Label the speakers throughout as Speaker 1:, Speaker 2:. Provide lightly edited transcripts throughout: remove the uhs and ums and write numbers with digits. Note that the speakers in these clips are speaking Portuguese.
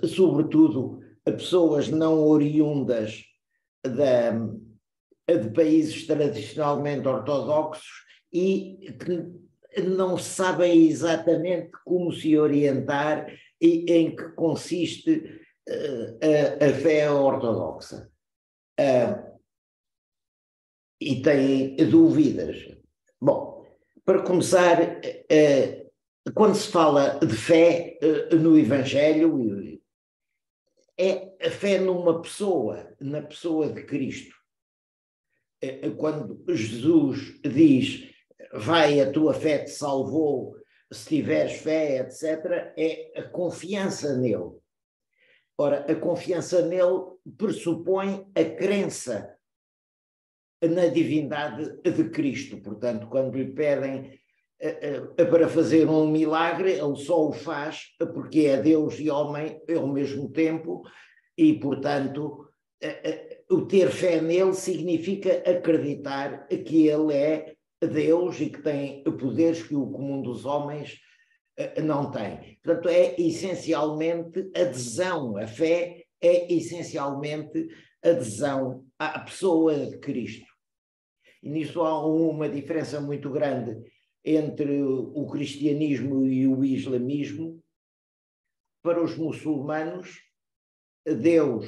Speaker 1: sobretudo a pessoas não oriundas de países tradicionalmente ortodoxos e que não sabem exatamente como se orientar e em que consiste a fé ortodoxa. E têm dúvidas. Bom, para começar, quando se fala de fé no Evangelho, é a fé numa pessoa, na pessoa de Cristo. Quando Jesus diz, vai, a tua fé te salvou, se tiveres fé, etc., é a confiança nele. Ora, a confiança nele pressupõe a crença na divindade de Cristo. Portanto, quando lhe pedem para fazer um milagre, ele só o faz porque é Deus e homem ao mesmo tempo e, portanto, o ter fé nele significa acreditar que ele é Deus e que tem poderes que o comum dos homens não tem. Portanto, é essencialmente adesão. A fé é essencialmente adesão à pessoa de Cristo. E nisso há uma diferença muito grande entre o cristianismo e o islamismo. Para os muçulmanos, Deus,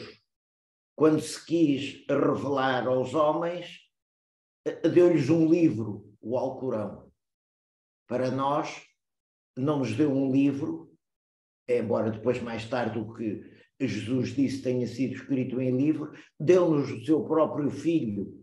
Speaker 1: quando se quis revelar aos homens, deu-lhes um livro, o Alcorão. Para nós, não nos deu um livro, embora depois, mais tarde, o que Jesus disse tenha sido escrito em livro, deu-nos o seu próprio Filho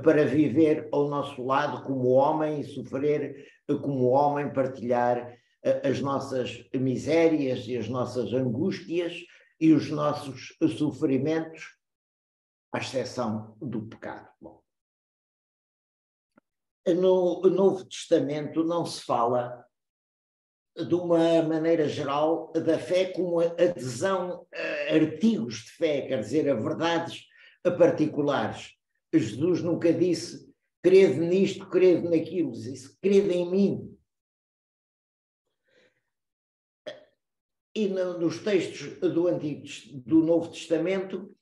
Speaker 1: para viver ao nosso lado como homem e sofrer como homem, partilhar as nossas misérias e as nossas angústias e os nossos sofrimentos, à exceção do pecado. Bom, no Novo Testamento não se fala de uma maneira geral da fé como adesão a artigos de fé, quer dizer, a verdades particulares. Jesus nunca disse, crede nisto, crede naquilo, disse, crede em mim. E nos textos do Novo Testamento,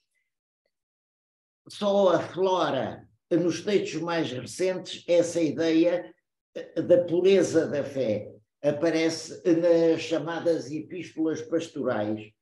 Speaker 1: só aflora nos textos mais recentes essa ideia da pureza da fé. Aparece nas chamadas epístolas pastorais,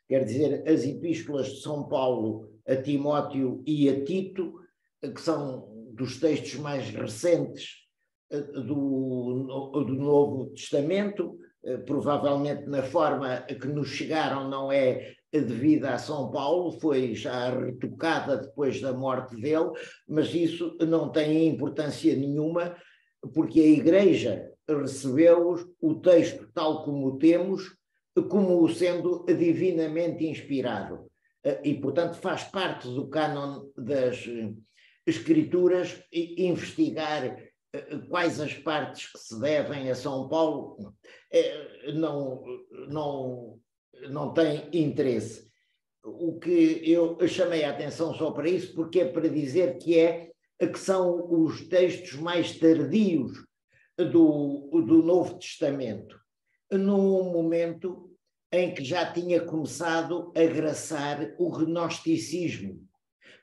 Speaker 1: quer dizer, as epístolas de São Paulo a Timóteo e a Tito, que são dos textos mais recentes do Novo Testamento, provavelmente na forma que nos chegaram não é devida a São Paulo, foi já retocada depois da morte dele, mas isso não tem importância nenhuma, porque a Igreja recebeu o texto tal como o temos, como sendo divinamente inspirado. E, portanto, faz parte do cânon das Escrituras investigar quais as partes que se devem a São Paulo não tem interesse. O que eu chamei a atenção só para isso, porque é para dizer que são os textos mais tardios do Novo Testamento, num momento em que já tinha começado a graçar o gnosticismo,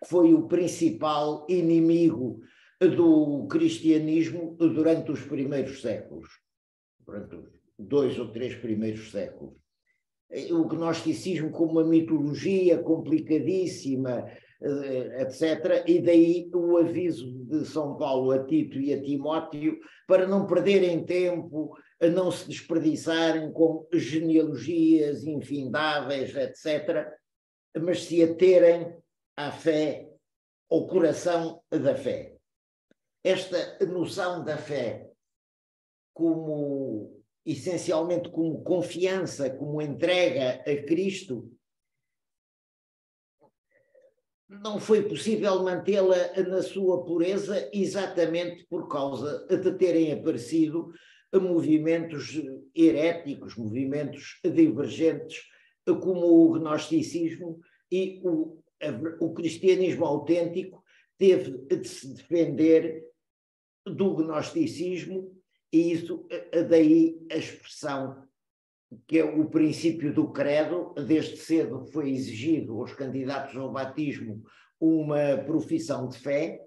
Speaker 1: que foi o principal inimigo do cristianismo durante os primeiros séculos, durante os 2 ou 3 primeiros séculos. O gnosticismo como uma mitologia complicadíssima, etc. E daí o aviso de São Paulo a Tito e a Timóteo para não perderem tempo, a não se desperdiçarem com genealogias infindáveis, etc., mas se aterem à fé, ao coração da fé. Esta noção da fé como essencialmente como confiança, como entrega a Cristo, não foi possível mantê-la na sua pureza exatamente por causa de terem aparecido movimentos heréticos, movimentos divergentes, como o gnosticismo, e o cristianismo autêntico teve de se defender do gnosticismo, e isso, daí a expressão que é o princípio do credo. Desde cedo foi exigido aos candidatos ao batismo uma profissão de fé,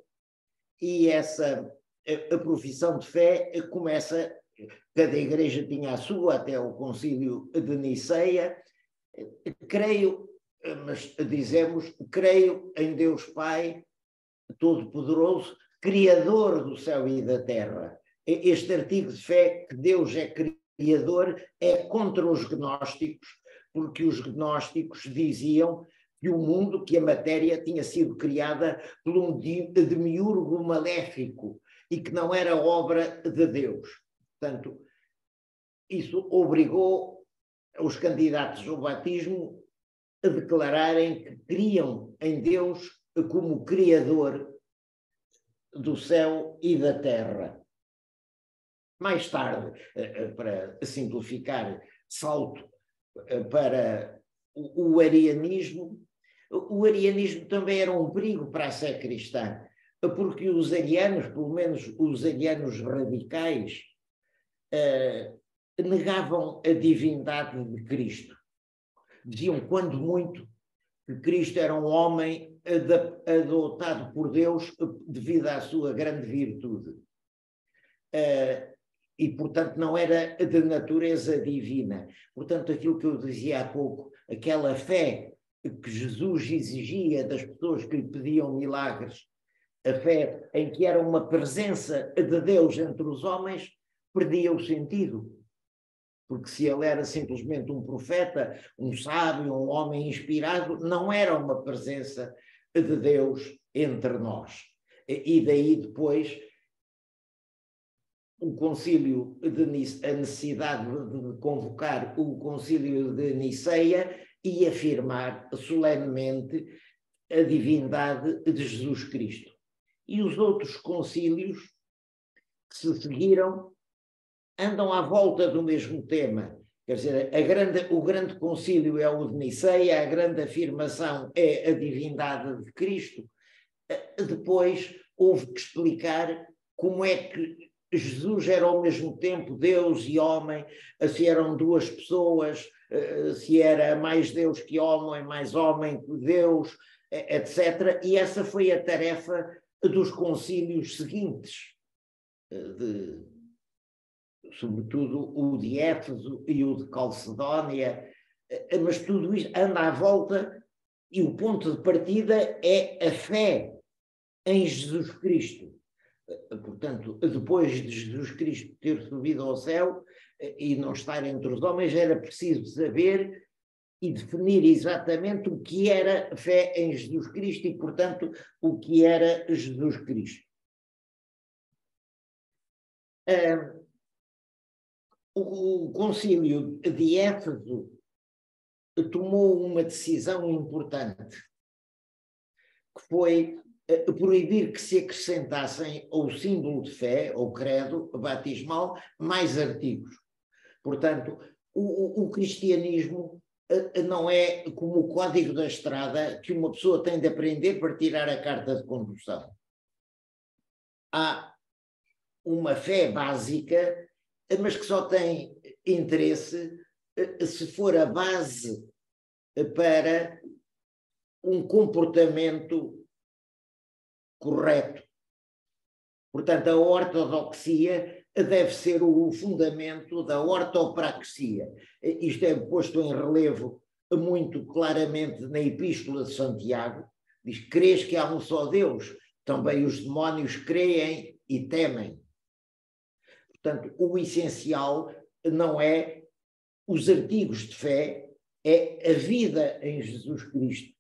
Speaker 1: e essa a profissão de fé começa, cada igreja tinha a sua, até o concílio de Niceia. Creio, mas dizemos, creio em Deus Pai Todo-Poderoso, Criador do céu e da terra. Este artigo de fé, que Deus é Criador, é contra os gnósticos, porque os gnósticos diziam que o mundo, que a matéria tinha sido criada por um demiurgo maléfico e que não era obra de Deus. Portanto, isso obrigou os candidatos ao batismo a declararem que criam em Deus como Criador do céu e da terra. Mais tarde, para simplificar, salto para o arianismo. O arianismo também era um perigo para a sé cristã, porque os arianos, pelo menos os arianos radicais, negavam a divindade de Cristo. Diziam, quando muito, que Cristo era um homem adotado por Deus devido à sua grande virtude. E, portanto, não era de natureza divina. Portanto, aquilo que eu dizia há pouco, aquela fé que Jesus exigia das pessoas que lhe pediam milagres, a fé em que era uma presença de Deus entre os homens, perdia o sentido. Porque se ele era simplesmente um profeta, um sábio, um homem inspirado, não era uma presença de Deus entre nós. E daí depois o concílio de a necessidade de convocar o concílio de Niceia e afirmar solenemente a divindade de Jesus Cristo. E os outros concílios que se seguiram andam à volta do mesmo tema. Quer dizer, o grande concílio é o de Niceia, a grande afirmação é a divindade de Cristo. Depois houve que explicar como é que Jesus era ao mesmo tempo Deus e homem, se eram duas pessoas, se era mais Deus que homem, mais homem que Deus, etc. E essa foi a tarefa dos concílios seguintes, sobretudo o de Éfeso e o de Calcedónia, mas tudo isto anda à volta e o ponto de partida é a fé em Jesus Cristo. Portanto, depois de Jesus Cristo ter subido ao céu e não estar entre os homens, era preciso saber e definir exatamente o que era a fé em Jesus Cristo e, portanto, o que era Jesus Cristo. O concílio de Éfeso tomou uma decisão importante, que foi proibir que se acrescentassem ao símbolo de fé, ao credo batismal, mais artigos. Portanto, o cristianismo não é como o código da estrada que uma pessoa tem de aprender para tirar a carta de condução. Há uma fé básica, mas que só tem interesse se for a base para um comportamento correto. Portanto, a ortodoxia deve ser o fundamento da ortopraxia. Isto é posto em relevo muito claramente na Epístola de Santiago. Diz: crês que há um só Deus? Também os demónios creem e temem. Portanto, o essencial não é os artigos de fé, é a vida em Jesus Cristo.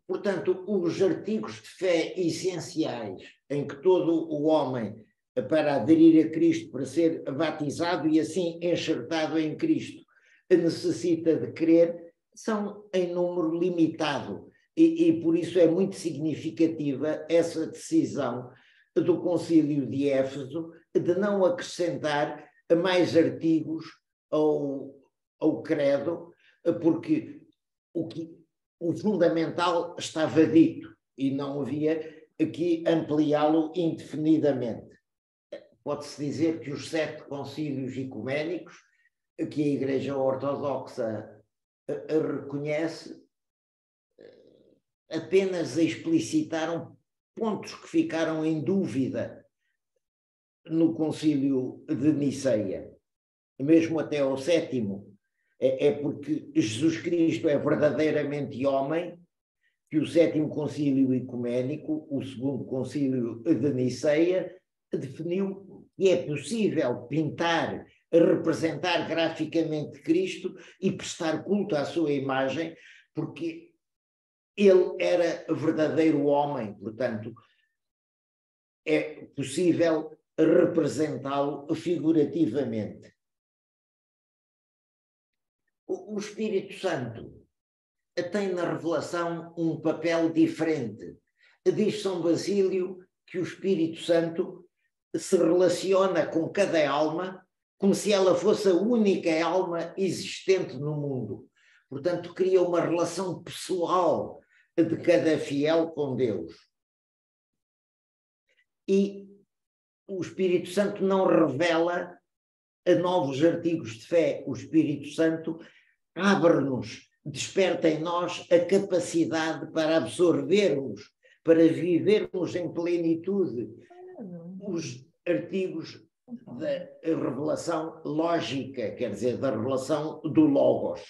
Speaker 1: Portanto, os artigos de fé essenciais em que todo o homem, para aderir a Cristo, para ser batizado e assim enxertado em Cristo, necessita de crer, são em número limitado. E por isso é muito significativa essa decisão do Concílio de Éfeso de não acrescentar mais artigos ao credo, porque o fundamental estava dito e não havia aqui ampliá-lo indefinidamente. Pode-se dizer que os 7 concílios ecuménicos que a Igreja Ortodoxa reconhece apenas explicitaram pontos que ficaram em dúvida no concílio de Niceia, mesmo até ao 7º. É porque Jesus Cristo é verdadeiramente homem que o 7º concílio ecuménico, o 2º concílio de Niceia, definiu que é possível pintar, representar graficamente Cristo e prestar culto à sua imagem, porque ele era verdadeiro homem, portanto, é possível representá-lo figurativamente. O Espírito Santo tem na revelação um papel diferente. Diz São Basílio que o Espírito Santo se relaciona com cada alma como se ela fosse a única alma existente no mundo. Portanto, cria uma relação pessoal de cada fiel com Deus. E o Espírito Santo não revela novos artigos de fé. O Espírito Santo abre-nos, desperta em nós a capacidade para absorvermos, para vivermos em plenitude os artigos da revelação lógica, quer dizer, da revelação do Logos.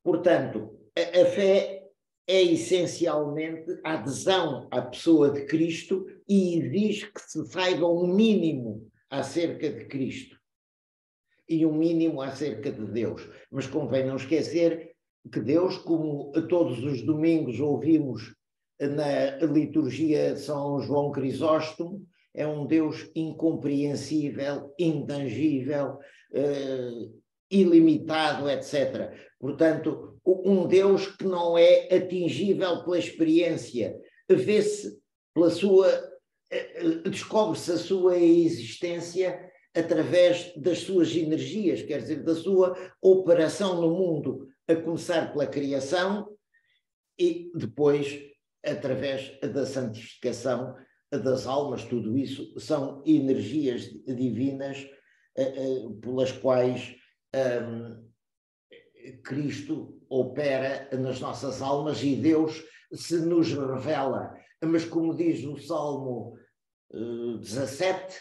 Speaker 1: Portanto, a fé é essencialmente a adesão à pessoa de Cristo e exige que se saiba um mínimo acerca de Cristo e um mínimo acerca de Deus. Mas convém não esquecer que Deus, como todos os domingos ouvimos na liturgia de São João Crisóstomo, é um Deus incompreensível, intangível, ilimitado, etc. Portanto, um Deus que não é atingível pela experiência, vê-se pela sua, descobre-se a sua existência através das suas energias, quer dizer, da sua operação no mundo, a começar pela criação e depois através da santificação das almas. Tudo isso são energias divinas pelas quais Cristo opera nas nossas almas e Deus se nos revela. Mas como diz o Salmo 17,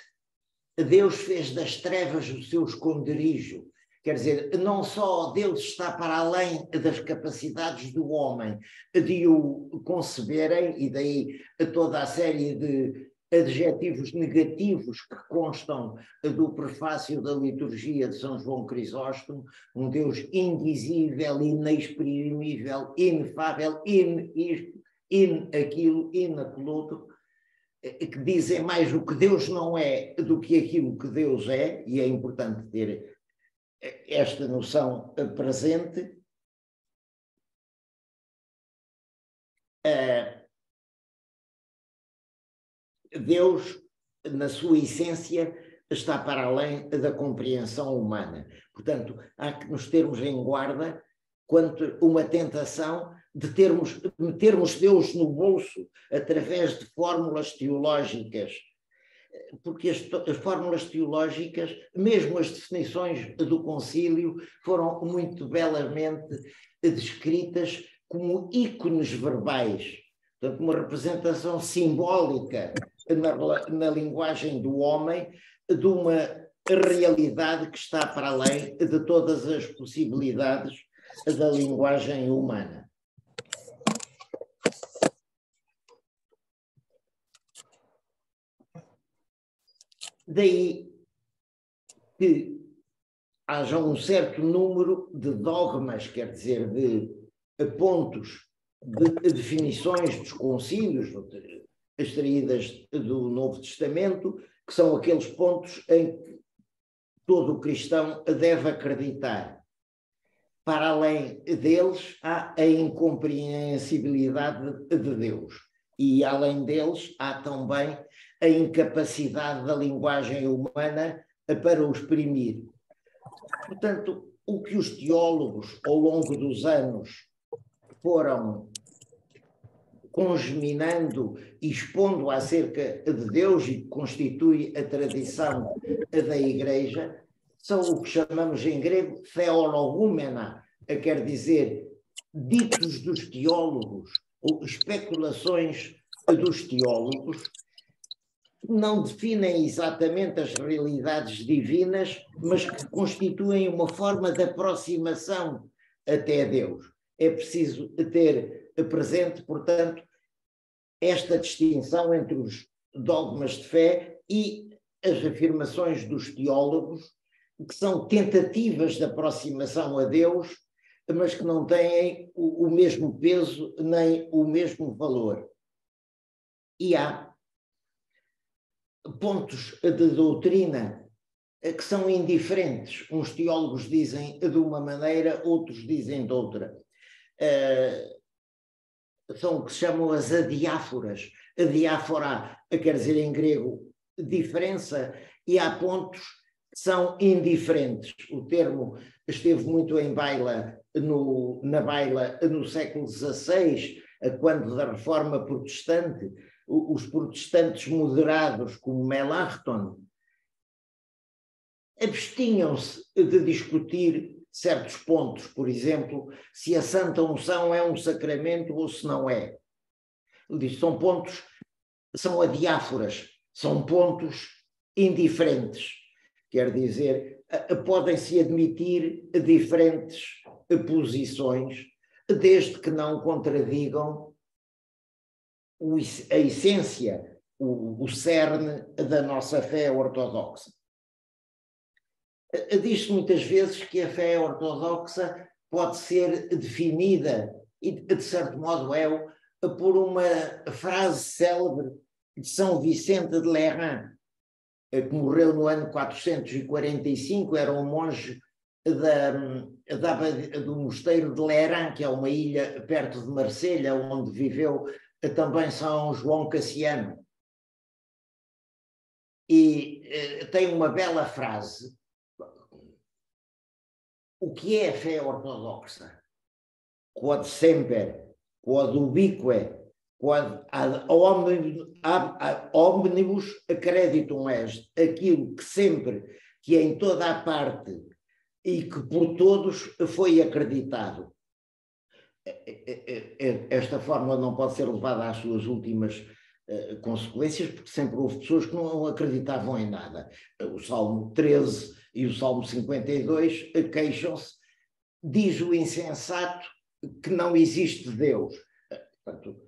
Speaker 1: Deus fez das trevas o seu esconderijo. Quer dizer, não só Deus está para além das capacidades do homem de o conceberem, e daí toda a série de adjetivos negativos que constam do prefácio da liturgia de São João Crisóstomo, um Deus indizível, inexprimível, inefável, isto, aquilo, aquilo outro, que dizem mais o que Deus não é do que aquilo que Deus é, e é importante ter esta noção presente. Deus, na sua essência, está para além da compreensão humana. Portanto, há que nos termos em guarda quanto uma tentação de metermos Deus no bolso através de fórmulas teológicas, porque as fórmulas teológicas, mesmo as definições do concílio, foram muito belamente descritas como ícones verbais, portanto, uma representação simbólica na linguagem do homem de uma realidade que está para além de todas as possibilidades da linguagem humana. Daí que haja um certo número de dogmas, quer dizer, de pontos, de definições dos concílios extraídas do Novo Testamento, que são aqueles pontos em que todo cristão deve acreditar. Para além deles, há a incompreensibilidade de Deus. E, além deles, há também a incapacidade da linguagem humana para o exprimir. Portanto, o que os teólogos, ao longo dos anos, foram congeminando e expondo acerca de Deus e que constitui a tradição da Igreja, são o que chamamos em grego theologumena, quer dizer, ditos dos teólogos, ou especulações dos teólogos, não definem exatamente as realidades divinas, mas que constituem uma forma de aproximação até Deus. É preciso ter presente, portanto, esta distinção entre os dogmas de fé e as afirmações dos teólogos, que são tentativas de aproximação a Deus, mas que não têm o mesmo peso nem o mesmo valor. E há pontos de doutrina que são indiferentes. Uns teólogos dizem de uma maneira, outros dizem de outra. São o que se chamam as adiáforas. Adiáfora quer dizer em grego diferença, e há pontos que são indiferentes. O termo esteve muito em baila na baila no século XVI, quando da Reforma Protestante, os protestantes moderados, como Melanchthon, abstinham-se de discutir certos pontos, por exemplo, se a Santa Unção é um sacramento ou se não é. Ele diz, são pontos, são adiáforas, são pontos indiferentes. Quer dizer, podem-se admitir diferentes posições, desde que não contradigam a essência, o cerne da nossa fé ortodoxa. Diz-se muitas vezes que a fé ortodoxa pode ser definida, e de certo modo é, por uma frase célebre de São Vicente de Lerins, que morreu no ano 445, era um monge do mosteiro de Lerins, que é uma ilha perto de Marselha, onde viveu também São João Cassiano. E tem uma bela frase. O que é a fé ortodoxa? Quod semper, quod ubique, quod ad omnibus creditum est, aquilo que sempre, que em toda a parte e que por todos foi acreditado. Esta fórmula não pode ser levada às suas últimas consequências, porque sempre houve pessoas que não acreditavam em nada. O Salmo 13 e o Salmo 52 queixam-se, diz o insensato que não existe Deus. Portanto,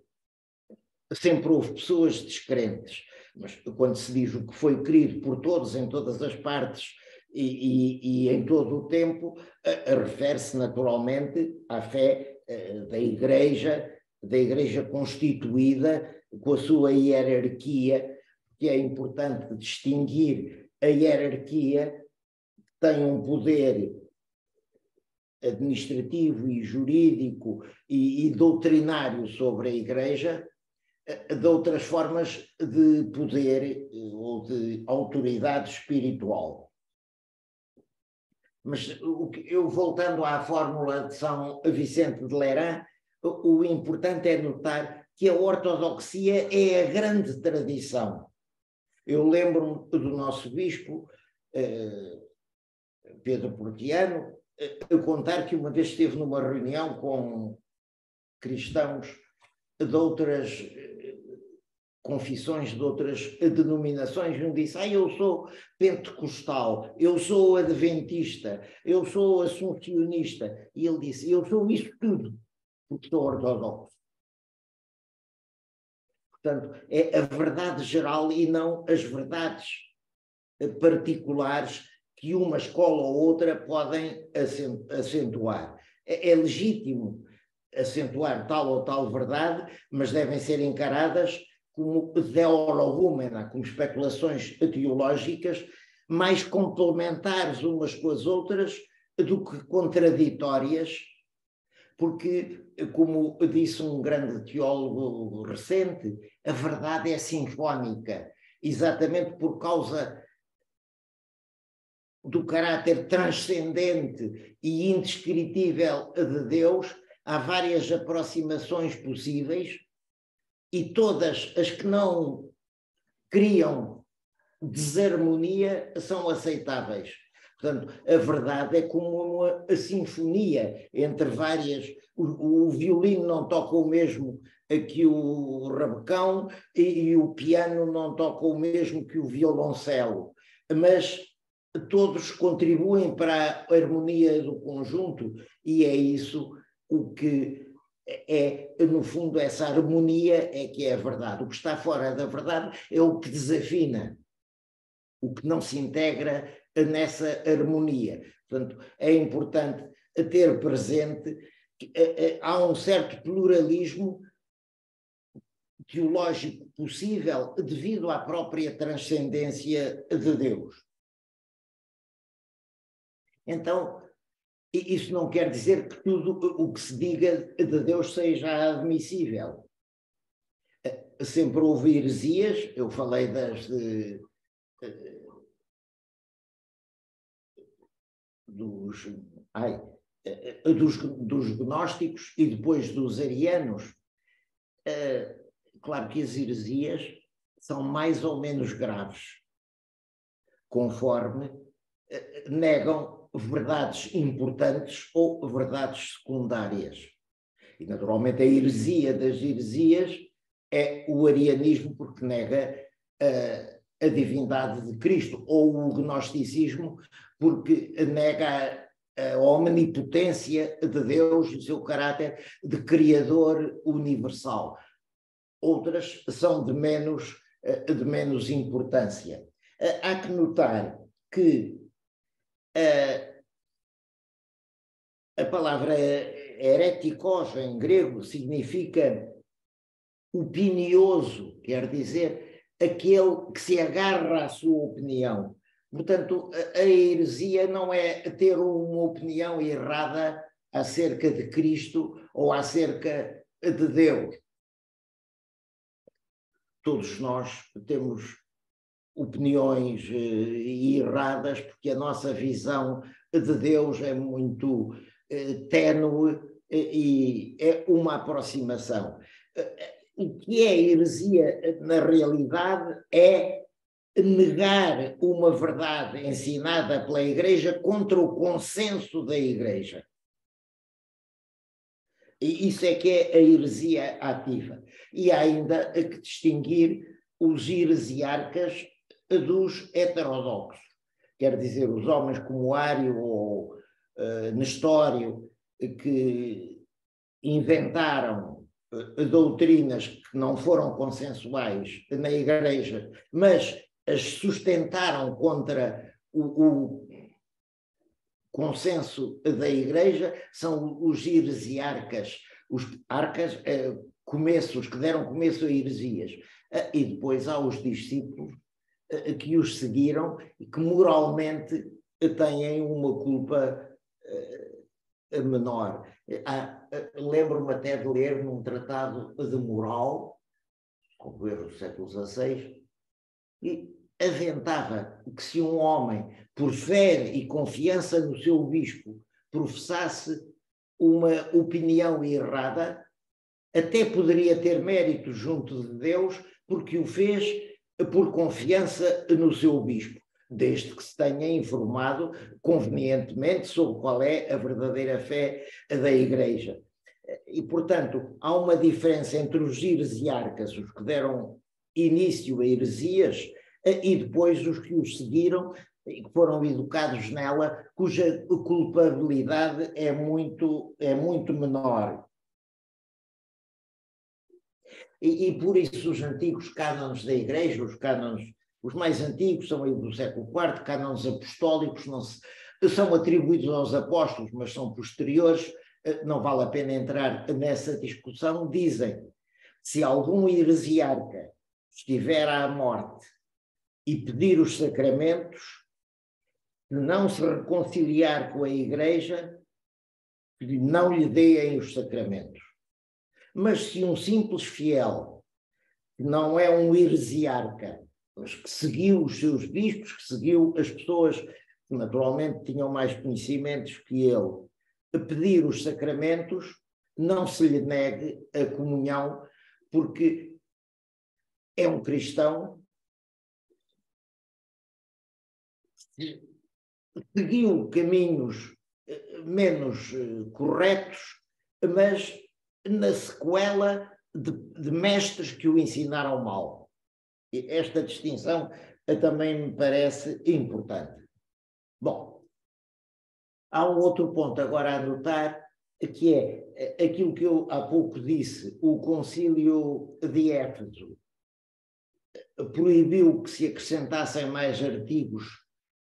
Speaker 1: sempre houve pessoas descrentes, mas quando se diz o que foi querido por todos, em todas as partes e em todo o tempo, refere-se naturalmente à fé da Igreja constituída, com a sua hierarquia, que é importante distinguir a hierarquia, que tem um poder administrativo e jurídico e doutrinário sobre a Igreja, de outras formas de poder ou de autoridade espiritual. Mas eu, voltando à fórmula de São Vicente de Lerins, o importante é notar que a ortodoxia é a grande tradição. Eu lembro-me do nosso bispo, Pedro Portiano, a contar que uma vez esteve numa reunião com cristãos de outras confissões, de outras denominações, e um disse, eu sou pentecostal, eu sou adventista, eu sou assuncionista, e ele disse, eu sou isso tudo, porque sou ortodoxo. Portanto, é a verdade geral e não as verdades particulares que uma escola ou outra podem acentuar. É legítimo acentuar tal ou tal verdade, mas devem ser encaradas como theologumena, como especulações teológicas, mais complementares umas com as outras do que contraditórias, porque, como disse um grande teólogo recente, a verdade é sinfónica, exatamente por causa do caráter transcendente e indescritível de Deus, há várias aproximações possíveis e todas as que não criam desarmonia são aceitáveis. Portanto, a verdade é como uma sinfonia entre várias. O violino não toca o mesmo que o rabecão e o piano não toca o mesmo que o violoncelo, mas todos contribuem para a harmonia do conjunto e é isso o que é, no fundo, essa harmonia é que é a verdade. O que está fora da verdade é o que desafina, o que não se integra nessa harmonia. Portanto, é importante ter presente que há um certo pluralismo teológico possível devido à própria transcendência de Deus. Então, isso não quer dizer que tudo o que se diga de Deus seja admissível. Sempre houve heresias, eu falei dos gnósticos e depois dos arianos. Claro que as heresias são mais ou menos graves, conforme negam verdades importantes ou verdades secundárias. E, naturalmente, a heresia das heresias é o arianismo, porque nega a divindade de Cristo, ou o gnosticismo, porque nega a omnipotência de Deus e o seu caráter de Criador universal. Outras são de menos importância. Há que notar que a palavra heretikos em grego significa opinioso, quer dizer aquele que se agarra à sua opinião. Portanto, a heresia não é ter uma opinião errada acerca de Cristo ou acerca de Deus. Todos nós temos opiniões erradas, porque a nossa visão de Deus é muito ténue e é uma aproximação. O que é heresia, na realidade, é negar uma verdade ensinada pela Igreja contra o consenso da Igreja. E isso é que é a heresia ativa. E há ainda que distinguir os heresiarcas dos heterodoxos. Quer dizer, os homens como Ário ou Nestório, que inventaram doutrinas que não foram consensuais na Igreja, mas as sustentaram contra o consenso da Igreja, são os heresiarcas, os arcas, os que deram começo a heresias. E depois há os discípulos que os seguiram e que moralmente têm uma culpa menor. Lembro-me até de ler num tratado de moral, com erro do século XVI, e aventava que se um homem, por fé e confiança no seu bispo, professasse uma opinião errada, até poderia ter mérito junto de Deus, porque o fez por confiança no seu bispo, desde que se tenha informado convenientemente sobre qual é a verdadeira fé da Igreja. E, portanto, há uma diferença entre os heresiarcas, os que deram início a heresias, e depois os que os seguiram e que foram educados nela, cuja culpabilidade é muito menor. E por isso os antigos cânones da Igreja, os mais antigos são aí do século IV, cânones apostólicos, são atribuídos aos apóstolos, mas são posteriores, não vale a pena entrar nessa discussão. Dizem: se algum heresiarca estiver à morte e pedir os sacramentos, não se reconciliar com a Igreja, não lhe deem os sacramentos. Mas se um simples fiel, que não é um heresiarca, mas que seguiu os seus bispos, que seguiu as pessoas que naturalmente tinham mais conhecimentos que ele, a pedir os sacramentos, não se lhe negue a comunhão, porque é um cristão, seguiu caminhos menos corretos, mas na sequela de mestres que o ensinaram mal. E esta distinção também me parece importante. Bom, há um outro ponto agora a notar, que é aquilo que eu há pouco disse, o Concílio de Éfeso proibiu que se acrescentassem mais artigos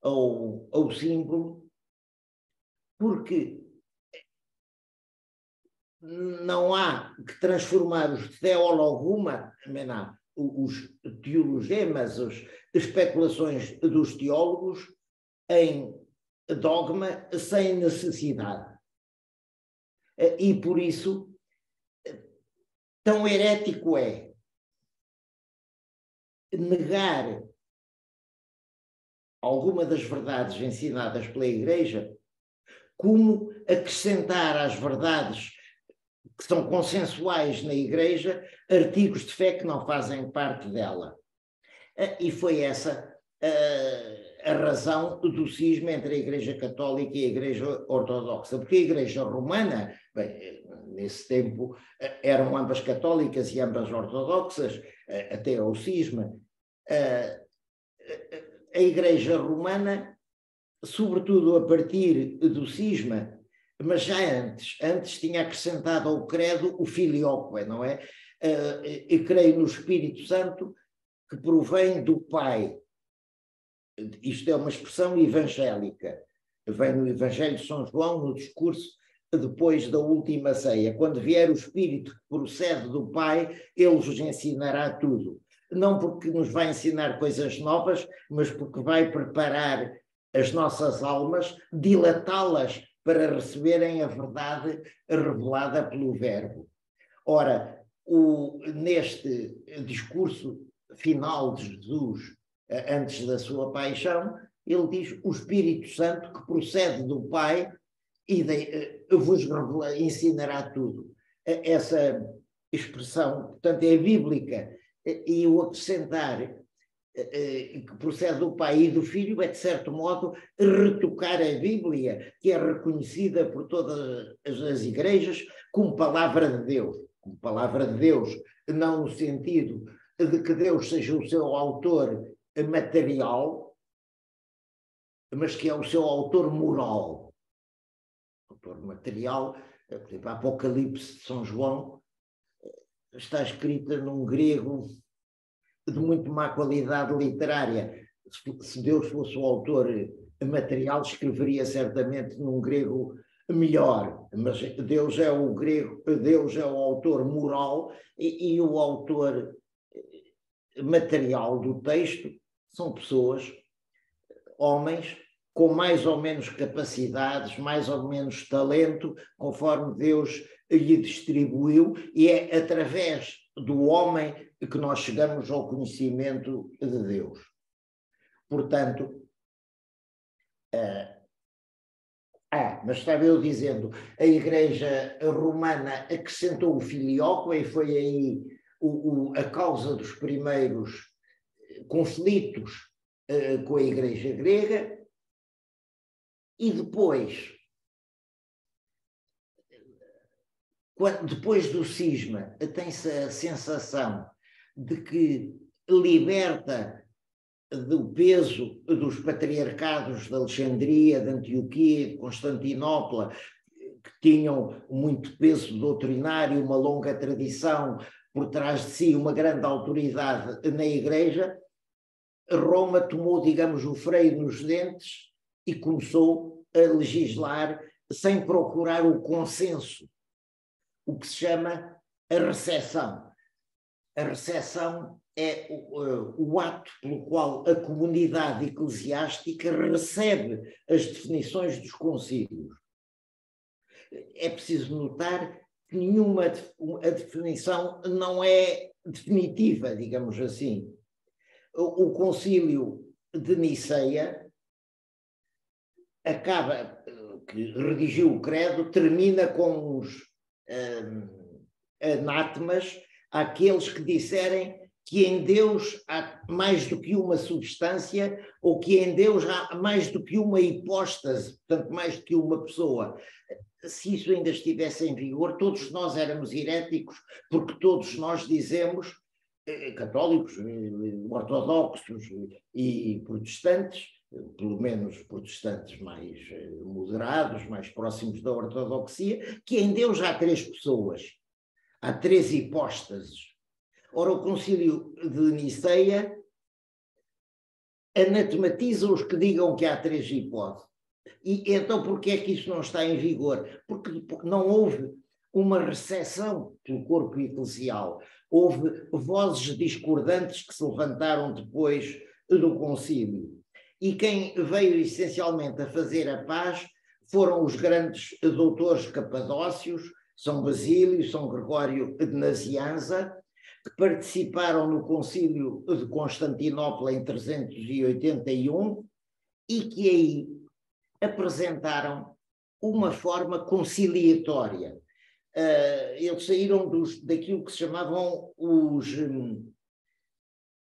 Speaker 1: ao símbolo, porque não há que transformar os teologuma, os teologemas, as especulações dos teólogos, em dogma sem necessidade. E por isso, tão herético é negar alguma das verdades ensinadas pela Igreja, como acrescentar às verdades que são consensuais na Igreja artigos de fé que não fazem parte dela. E foi essa a razão do cisma entre a Igreja Católica e a Igreja Ortodoxa, porque a Igreja Romana, bem, nesse tempo eram ambas católicas e ambas ortodoxas, até ao cisma. A Igreja Romana, sobretudo a partir do cisma, mas já antes tinha acrescentado ao credo o filioque, não é? E creio no Espírito Santo que provém do Pai. Isto é uma expressão evangélica. Vem no Evangelho de São João, no discurso depois da última ceia. Quando vier o Espírito que procede do Pai, ele vos ensinará tudo. Não porque nos vai ensinar coisas novas, mas porque vai preparar as nossas almas, dilatá-las para receberem a verdade revelada pelo Verbo. Ora, neste discurso final de Jesus, antes da sua paixão, ele diz o Espírito Santo que procede do Pai e vos ensinará tudo. Essa expressão, portanto, é bíblica, e o acrescentar que procede do Pai e do Filho é, de certo modo, retocar a Bíblia, que é reconhecida por todas as igrejas como palavra de Deus. Como palavra de Deus, não no sentido de que Deus seja o seu autor material, mas que é o seu autor moral. Autor material, por exemplo, a Apocalipse de São João está escrita num grego de muito má qualidade literária. Se Deus fosse o autor material, escreveria certamente num grego melhor, mas Deus é o grego, Deus é o autor moral e o autor material do texto são pessoas, homens, com mais ou menos capacidades, mais ou menos talento, conforme Deus lhe distribuiu, e é através do homem que nós chegamos ao conhecimento de Deus. Portanto, mas estava eu dizendo, a Igreja Romana acrescentou o filioque, e foi aí a causa dos primeiros conflitos com a Igreja grega, e depois, depois do cisma, tem-se a sensação de que liberta do peso dos patriarcados de Alexandria, de Antioquia, de Constantinopla, que tinham muito peso doutrinário, uma longa tradição por trás de si, uma grande autoridade na Igreja. Roma tomou, digamos, o freio nos dentes e começou a legislar sem procurar o consenso, o que se chama a recepção. A recepção é o ato pelo qual a comunidade eclesiástica recebe as definições dos concílios. É preciso notar que nenhuma a definição não é definitiva, digamos assim. O concílio de Niceia acaba, que redigiu o credo, termina com os anátemas àqueles que disserem que em Deus há mais do que uma substância ou que em Deus há mais do que uma hipóstase, portanto, mais do que uma pessoa. Se isso ainda estivesse em vigor, todos nós éramos heréticos, porque todos nós dizemos, católicos, ortodoxos e protestantes, pelo menos protestantes mais moderados, mais próximos da ortodoxia, que em Deus há três pessoas, há três hipóstases. Ora, o Concílio de Niceia anatematiza os que digam que há três hipóteses. E então, por que é que isso não está em vigor? Porque não houve uma recepção pelo corpo eclesial. Houve vozes discordantes que se levantaram depois do concílio. E quem veio essencialmente a fazer a paz foram os grandes doutores capadócios, São Basílio, São Gregório de Nazianza, que participaram no concílio de Constantinopla em 381 e que aí apresentaram uma forma conciliatória. Eles saíram daquilo que se chamavam os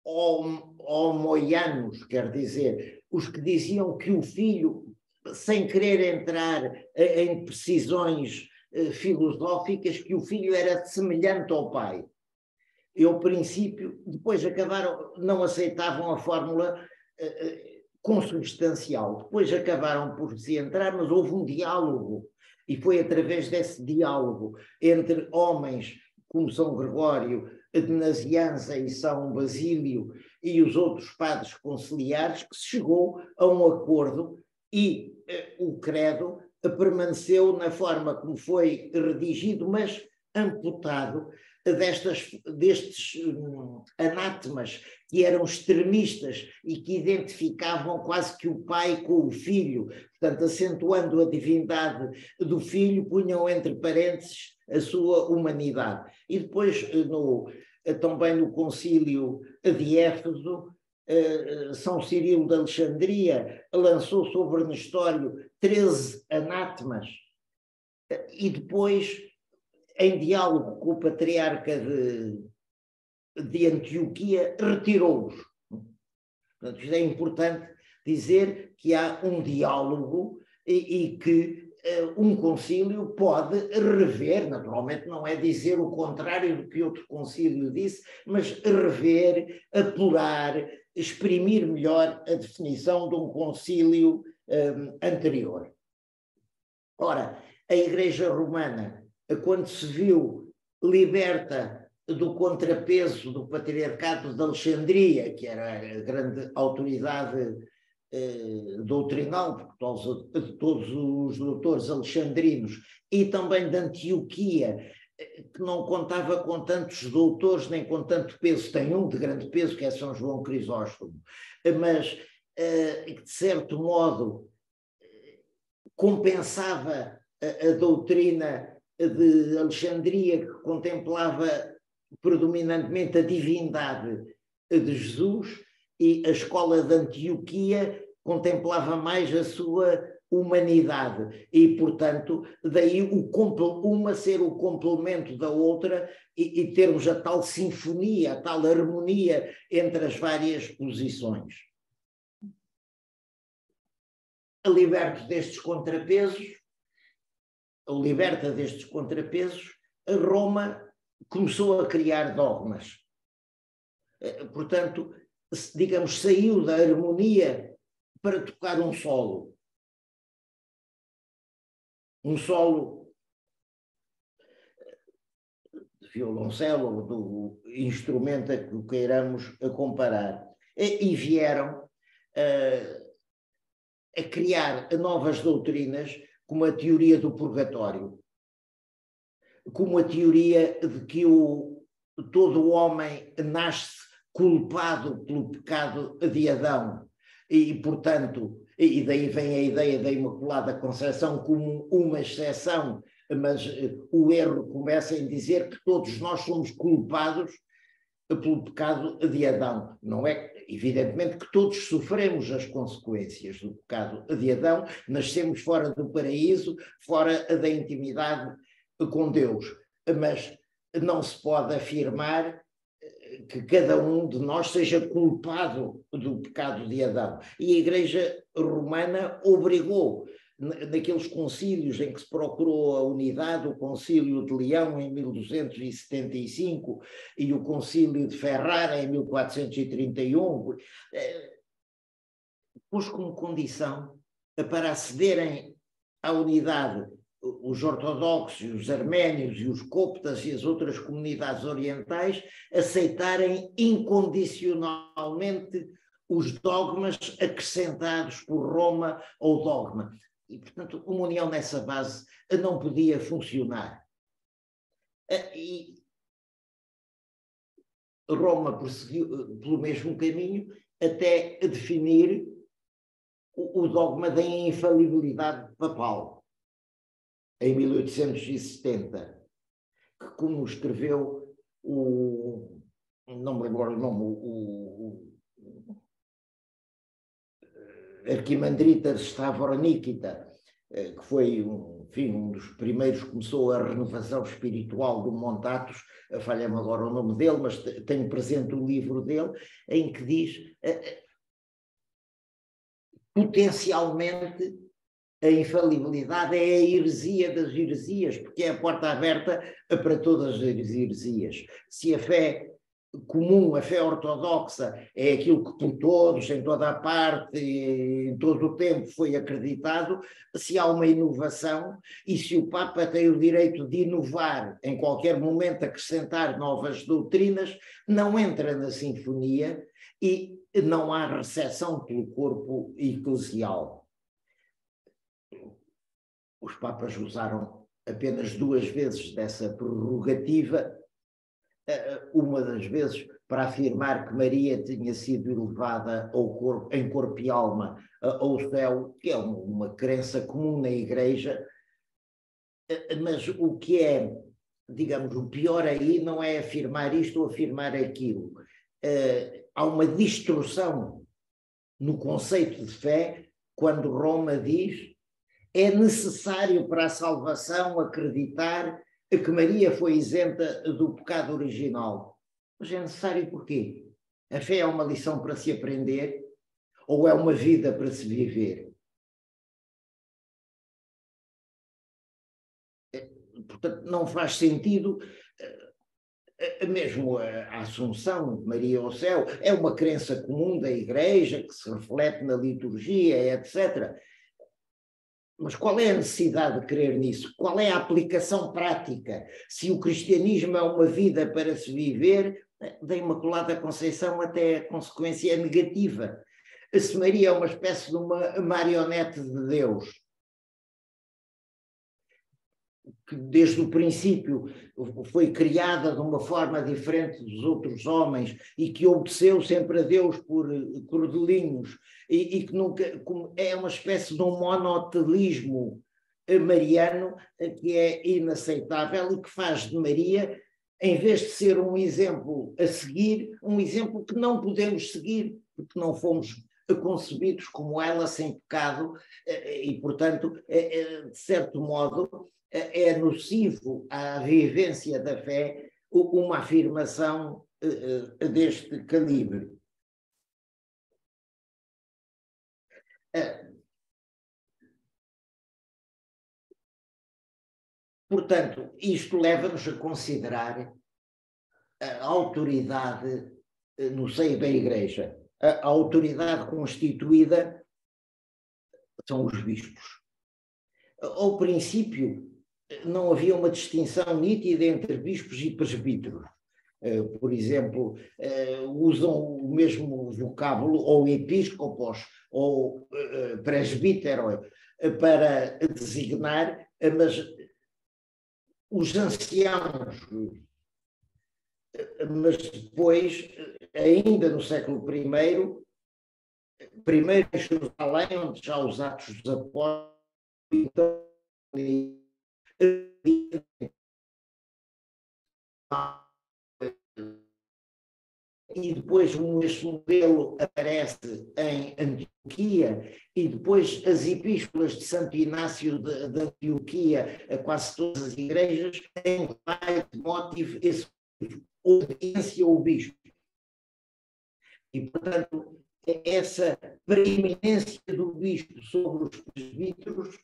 Speaker 1: homoianos, quer dizer, os que diziam que o filho, sem querer entrar em precisões filosóficas, que o filho era semelhante ao pai. E ao princípio, depois acabaram, não aceitavam a fórmula consubstancial, depois acabaram por se entrar, mas houve um diálogo, e foi através desse diálogo entre homens como São Gregório de Nazianza e São Basílio e os outros padres conciliares que se chegou a um acordo e o credo permaneceu na forma como foi redigido, mas amputado destes anátemas que eram extremistas e que identificavam quase que o pai com o filho, portanto, acentuando a divindade do filho, punham entre parênteses a sua humanidade. E depois, também no concílio de Éfeso, São Cirilo de Alexandria lançou sobre Nestório 13 anátemas e depois, em diálogo com o patriarca de Antioquia, retirou-os. Portanto, isto é importante dizer que há um diálogo e que um concílio pode rever, naturalmente não é dizer o contrário do que outro concílio disse, mas rever, apurar, exprimir melhor a definição de um concílio anterior. Ora, a Igreja Romana, quando se viu liberta do contrapeso do Patriarcado de Alexandria, que era a grande autoridade doutrinal, de todos os doutores alexandrinos, e também de Antioquia, que não contava com tantos doutores nem com tanto peso, tem um de grande peso, que é São João Crisóstomo, mas de certo modo compensava a doutrina de Alexandria, que contemplava predominantemente a divindade de Jesus, e a escola de Antioquia contemplava mais a sua humanidade e, portanto, daí uma ser o complemento da outra e termos a tal sinfonia, a tal harmonia entre as várias posições. Liberta destes contrapesos, a Roma começou a criar dogmas. Portanto, digamos, saiu da harmonia para tocar um solo. Um solo de violoncelo ou do instrumento a que o queiramos comparar. E vieram a criar novas doutrinas, como a teoria do purgatório, como a teoria de que todo o homem nasce culpado pelo pecado de Adão e, portanto, e daí vem a ideia da Imaculada Conceição como uma exceção, mas o erro começa em dizer que todos nós somos culpados pelo pecado de Adão. Não é? Evidentemente que todos sofremos as consequências do pecado de Adão, nascemos fora do paraíso, fora da intimidade com Deus, mas não se pode afirmar que cada um de nós seja culpado do pecado de Adão. E a Igreja Romana obrigou, naqueles concílios em que se procurou a unidade, o Concílio de Leão em 1275 e o Concílio de Ferrara em 1431, pôs como condição para acederem à unidade os ortodoxos, os arménios e os coptas e as outras comunidades orientais aceitarem incondicionalmente os dogmas acrescentados por Roma ao dogma. E, portanto, uma união nessa base não podia funcionar. E Roma prosseguiu pelo mesmo caminho até definir o dogma da infalibilidade papal, em 1870, que, como escreveu não me lembro o nome, o Arquimandritas Stavronikita, que foi um dos primeiros que começou a renovação espiritual do Montatos, falha-me agora o nome dele, mas tenho presente o livro dele, em que diz potencialmente a infalibilidade é a heresia das heresias, porque é a porta aberta para todas as heresias. Se a fé comum, a fé ortodoxa, é aquilo que por todos, em toda a parte, em todo o tempo foi acreditado, se há uma inovação e se o Papa tem o direito de inovar, em qualquer momento acrescentar novas doutrinas, não entra na sinfonia e não há recepção pelo corpo eclesial. Os papas usaram apenas 2 vezes dessa prerrogativa, uma das vezes para afirmar que Maria tinha sido elevada em corpo e alma ao céu, que é uma crença comum na Igreja, mas o que é, digamos, o pior aí não é afirmar isto ou afirmar aquilo. Há uma distorção no conceito de fé quando Roma diz: é necessário para a salvação acreditar que Maria foi isenta do pecado original. Mas é necessário porquê? A fé é uma lição para se aprender ou é uma vida para se viver? Portanto, não faz sentido. Mesmo a Assunção de Maria ao céu é uma crença comum da Igreja que se reflete na liturgia, etc. Mas qual é a necessidade de crer nisso? Qual é a aplicação prática? Se o cristianismo é uma vida para se viver, da Imaculada Conceição até a consequência é negativa. Se Maria é uma espécie de uma marionete de Deus, que desde o princípio foi criada de uma forma diferente dos outros homens e que obedeceu sempre a Deus por cordelinhos e que nunca é uma espécie de um monotelismo mariano que é inaceitável e que faz de Maria, em vez de ser um exemplo a seguir, um exemplo que não podemos seguir, porque não fomos concebidos como ela sem pecado e, portanto, de certo modo, é nocivo à vivência da fé uma afirmação deste calibre. Portanto, isto leva-nos a considerar a autoridade no seio da Igreja. A autoridade constituída são os bispos. Ao princípio, não havia uma distinção nítida entre bispos e presbíteros. Por exemplo, usam o mesmo vocábulo, ou episcopos, ou presbítero, para designar, mas os anciãos, mas depois, ainda no século I, primeiro em Jerusalém, onde já os Atos dos Apóstolos, então, e depois este modelo aparece em Antioquia, e depois as epístolas de Santo Inácio de Antioquia a quase todas as igrejas têm de motivo esse obediência ao bispo. E, portanto, essa preeminência do bispo sobre os presbíteros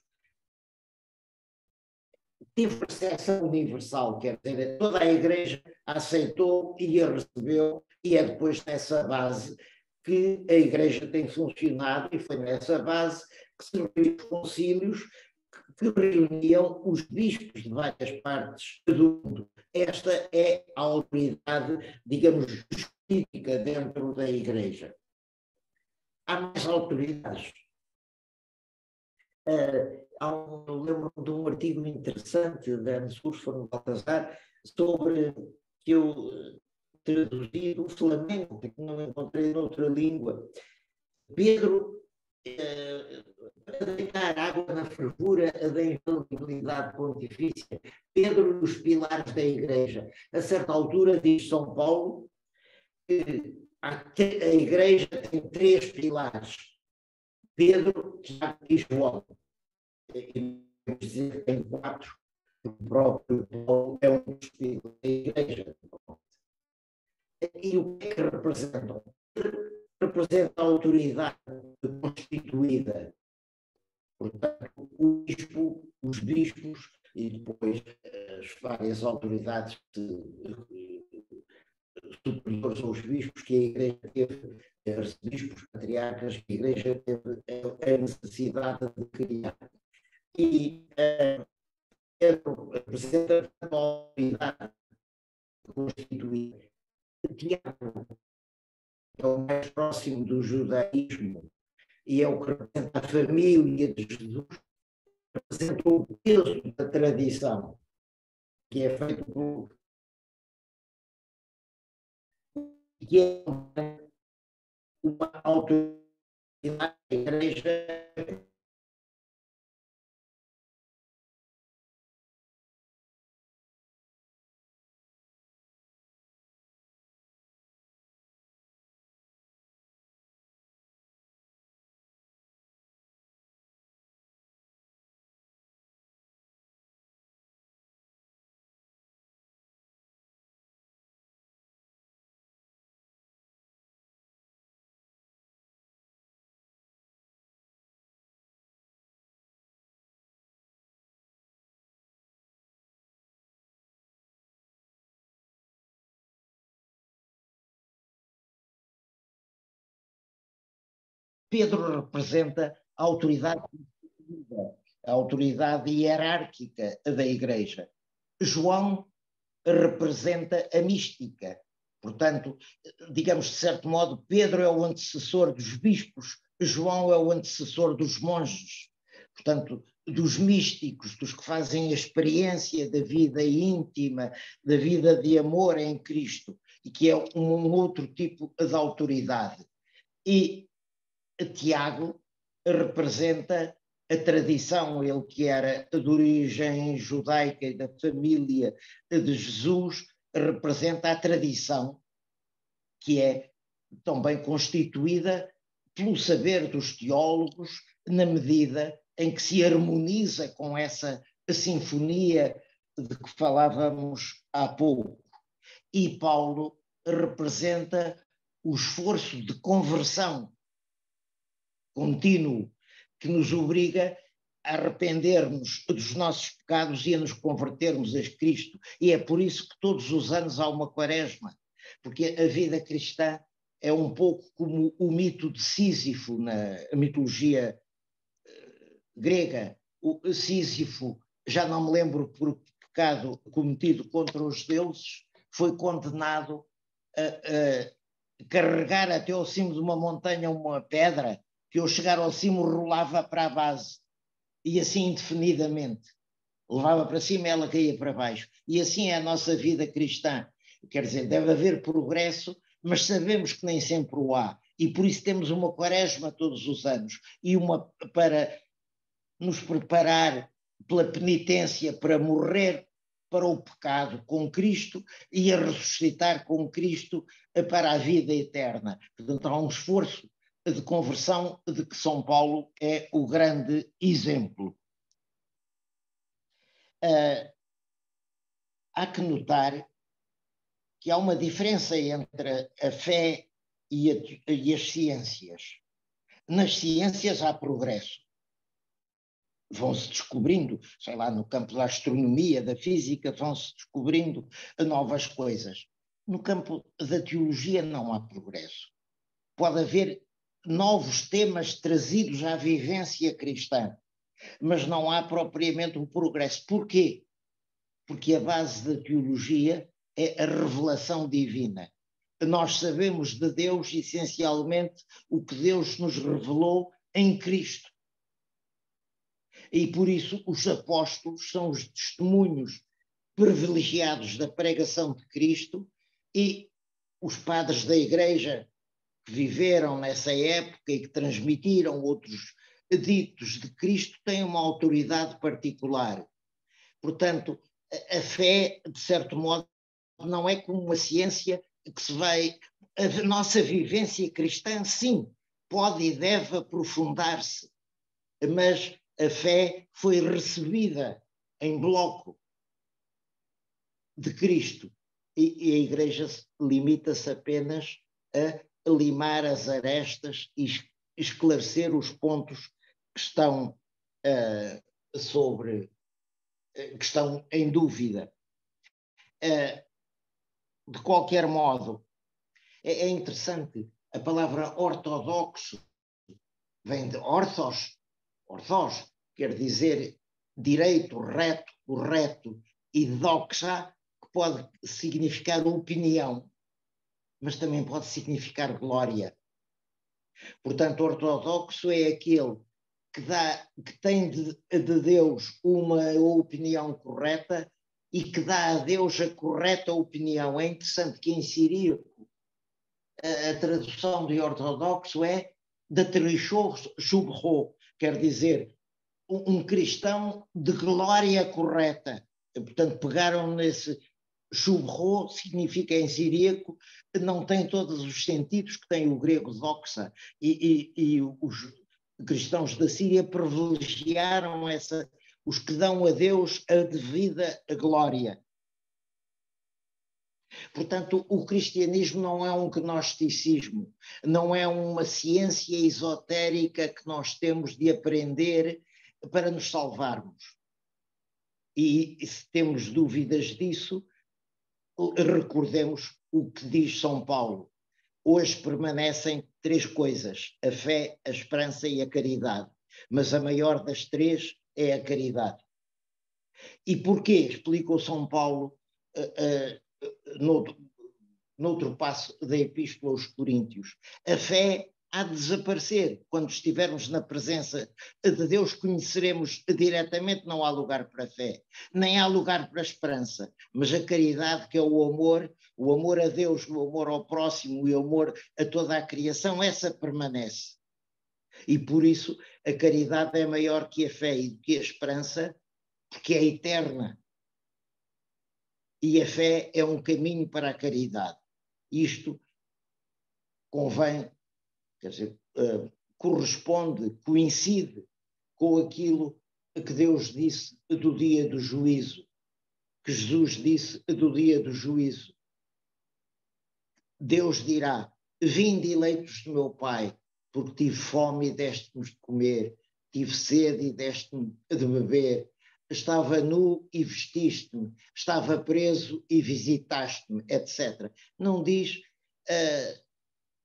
Speaker 1: teve percepção universal, quer dizer, toda a igreja aceitou e a recebeu, e é depois nessa base que a igreja tem funcionado, e foi nessa base que se reuniram os concílios que reuniam os bispos de várias partes do mundo. Esta é a autoridade, digamos, jurídica dentro da igreja. Há mais autoridades. Lembro-me de um artigo interessante da Ana Súrfano Baltazar sobre que eu traduzi do Flamengo, porque não encontrei noutra língua. Pedro, a deitar água na fervura da infalibilidade pontifícia, Pedro nos pilares da igreja. A certa altura, diz São Paulo, que a igreja tem 3 pilares: Pedro, Tiago e João. E dizer que tem 4, o próprio Paulo é um dos pilares da igreja. E o que é que representam? Representa a autoridade constituída. Portanto, o bispo, os bispos e depois as várias autoridades superiores aos bispos que a Igreja teve, arcebispos, patriarcas, que a Igreja teve a necessidade de criar. E representa a autoridade constituída. Tiago é o mais próximo do judaísmo e é o que representa a família de Jesus, representa o peso da tradição, que é feito por... que é uma autoridade da igreja. Pedro representa a autoridade hierárquica da Igreja. João representa a mística. Portanto, digamos de certo modo, Pedro é o antecessor dos bispos, João é o antecessor dos monges. Portanto, dos místicos, dos que fazem a experiência da vida íntima, da vida de amor em Cristo, e que é um outro tipo de autoridade. E Tiago representa a tradição, ele que era de origem judaica e da família de Jesus, representa a tradição que é também constituída pelo saber dos teólogos, na medida em que se harmoniza com essa sinfonia de que falávamos há pouco. E Paulo representa o esforço de conversão contínuo que nos obriga a arrepender-nos dos nossos pecados e a nos convertermos a Cristo. E é por isso que todos os anos há uma quaresma, porque a vida cristã é um pouco como o mito de Sísifo na mitologia grega. O Sísifo, já não me lembro por pecado cometido contra os deuses, foi condenado a carregar até ao cimo de uma montanha uma pedra que ao chegar ao cimo rolava para a base, e assim indefinidamente. Levava para cima e ela caía para baixo. E assim é a nossa vida cristã. Quer dizer, deve haver progresso, mas sabemos que nem sempre o há. E por isso temos uma quaresma todos os anos, e uma para nos preparar pela penitência, para morrer para o pecado com Cristo e a ressuscitar com Cristo para a vida eterna. Portanto, há um esforço de conversão de que São Paulo é o grande exemplo. Há que notar que há uma diferença entre a fé e as ciências. Nas ciências há progresso. Vão-se descobrindo, sei lá, no campo da astronomia, da física, vão-se descobrindo novas coisas. No campo da teologia não há progresso. Pode haver novos temas trazidos à vivência cristã, mas não há propriamente um progresso. Porquê? Porque a base da teologia é a revelação divina. Nós sabemos de Deus, essencialmente, o que Deus nos revelou em Cristo. E por isso os apóstolos são os testemunhos privilegiados da pregação de Cristo, e os padres da Igreja que viveram nessa época e que transmitiram outros ditos de Cristo têm uma autoridade particular. Portanto, a fé, de certo modo, não é como uma ciência que se vai... A nossa vivência cristã, sim, pode e deve aprofundar-se, mas a fé foi recebida em bloco de Cristo e a Igreja limita-se apenas a limar as arestas e esclarecer os pontos que estão que estão em dúvida. De qualquer modo, é interessante, a palavra ortodoxo vem de orthos, quer dizer direito, reto, correto, e doxa, que pode significar opinião, mas também pode significar glória. Portanto, ortodoxo é aquele que tem de Deus uma opinião correta e que dá a Deus a correta opinião. É interessante que em siríaco a tradução de ortodoxo é da Trishor Shubho, quer dizer, um cristão de glória correta. Portanto, pegaram nesse Shubho, significa em siríaco, não tem todos os sentidos que tem o grego doxa, e os cristãos da Síria privilegiaram os que dão a Deus a devida glória. Portanto, o cristianismo não é um gnosticismo, não é uma ciência esotérica que nós temos de aprender para nos salvarmos. E se temos dúvidas disso, recordemos o que diz São Paulo. Hoje permanecem 3 coisas: a fé, a esperança e a caridade. Mas a maior das 3 é a caridade. E porquê? Explicou São Paulo noutro passo da Epístola aos Coríntios. A fé há de desaparecer. Quando estivermos na presença de Deus, conheceremos diretamente, não há lugar para a fé, nem há lugar para a esperança. Mas a caridade, que é o amor a Deus, o amor ao próximo e o amor a toda a criação, essa permanece. E por isso a caridade é maior que a fé e que a esperança, porque é eterna. E a fé é um caminho para a caridade. Isto convém, quer dizer, coincide com aquilo que Deus disse do dia do juízo, que Jesus disse do dia do juízo. Deus dirá: vinde, eleitos do meu Pai, porque tive fome e deste-nos de comer, tive sede e deste-me de beber, estava nu e vestiste-me, estava preso e visitaste-me, etc. Não diz: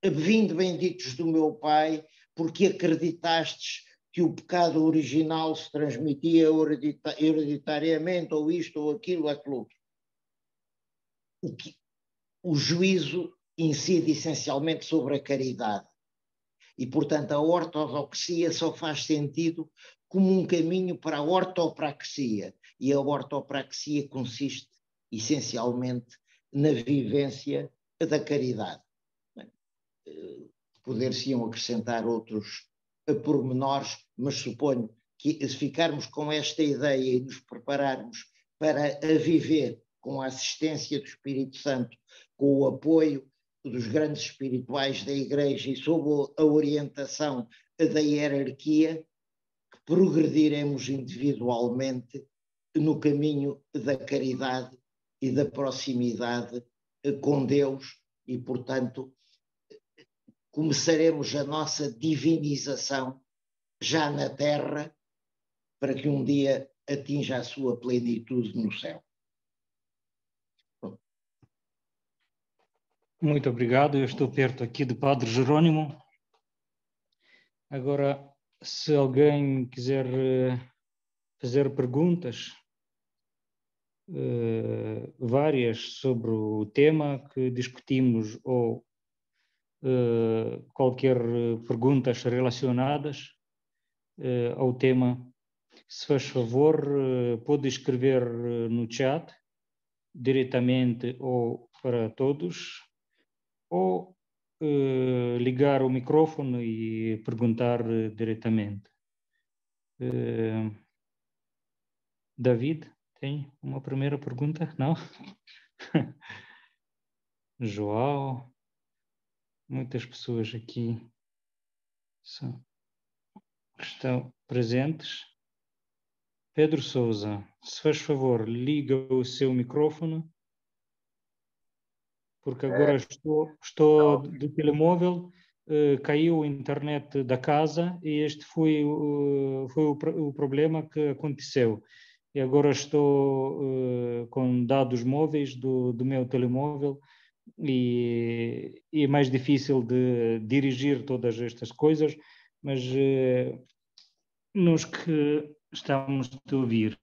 Speaker 1: vinde, benditos do meu Pai, porque acreditastes que o pecado original se transmitia hereditariamente, ou isto, ou aquilo, aquilo outro. O juízo incide essencialmente sobre a caridade. E, portanto, a ortodoxia só faz sentido como um caminho para a ortopraxia. E a ortopraxia consiste, essencialmente, na vivência da caridade. Poder-se-iam acrescentar outros pormenores, mas suponho que se ficarmos com esta ideia e nos prepararmos para a viver com a assistência do Espírito Santo, com o apoio dos grandes espirituais da Igreja e sob a orientação da hierarquia, que progrediremos individualmente no caminho da caridade e da proximidade com Deus e, portanto, começaremos a nossa divinização já na Terra, para que um dia atinja a sua plenitude no céu.
Speaker 2: Muito obrigado. Eu estou perto aqui do Padre Jerônimo. Agora, se alguém quiser fazer perguntas várias sobre o tema que discutimos ou qualquer perguntas relacionadas ao tema, se faz favor, pode escrever no chat diretamente ou para todos, ou ligar o microfone e perguntar diretamente. David, tem uma primeira pergunta? Não? João, muitas pessoas aqui estão presentes. Pedro Souza, se faz favor, liga o seu microfone, porque agora estou do telemóvel, caiu a internet da casa e este foi o problema que aconteceu. E agora estou com dados móveis do meu telemóvel e é mais difícil de dirigir todas estas coisas, mas nos que estamos a ouvir,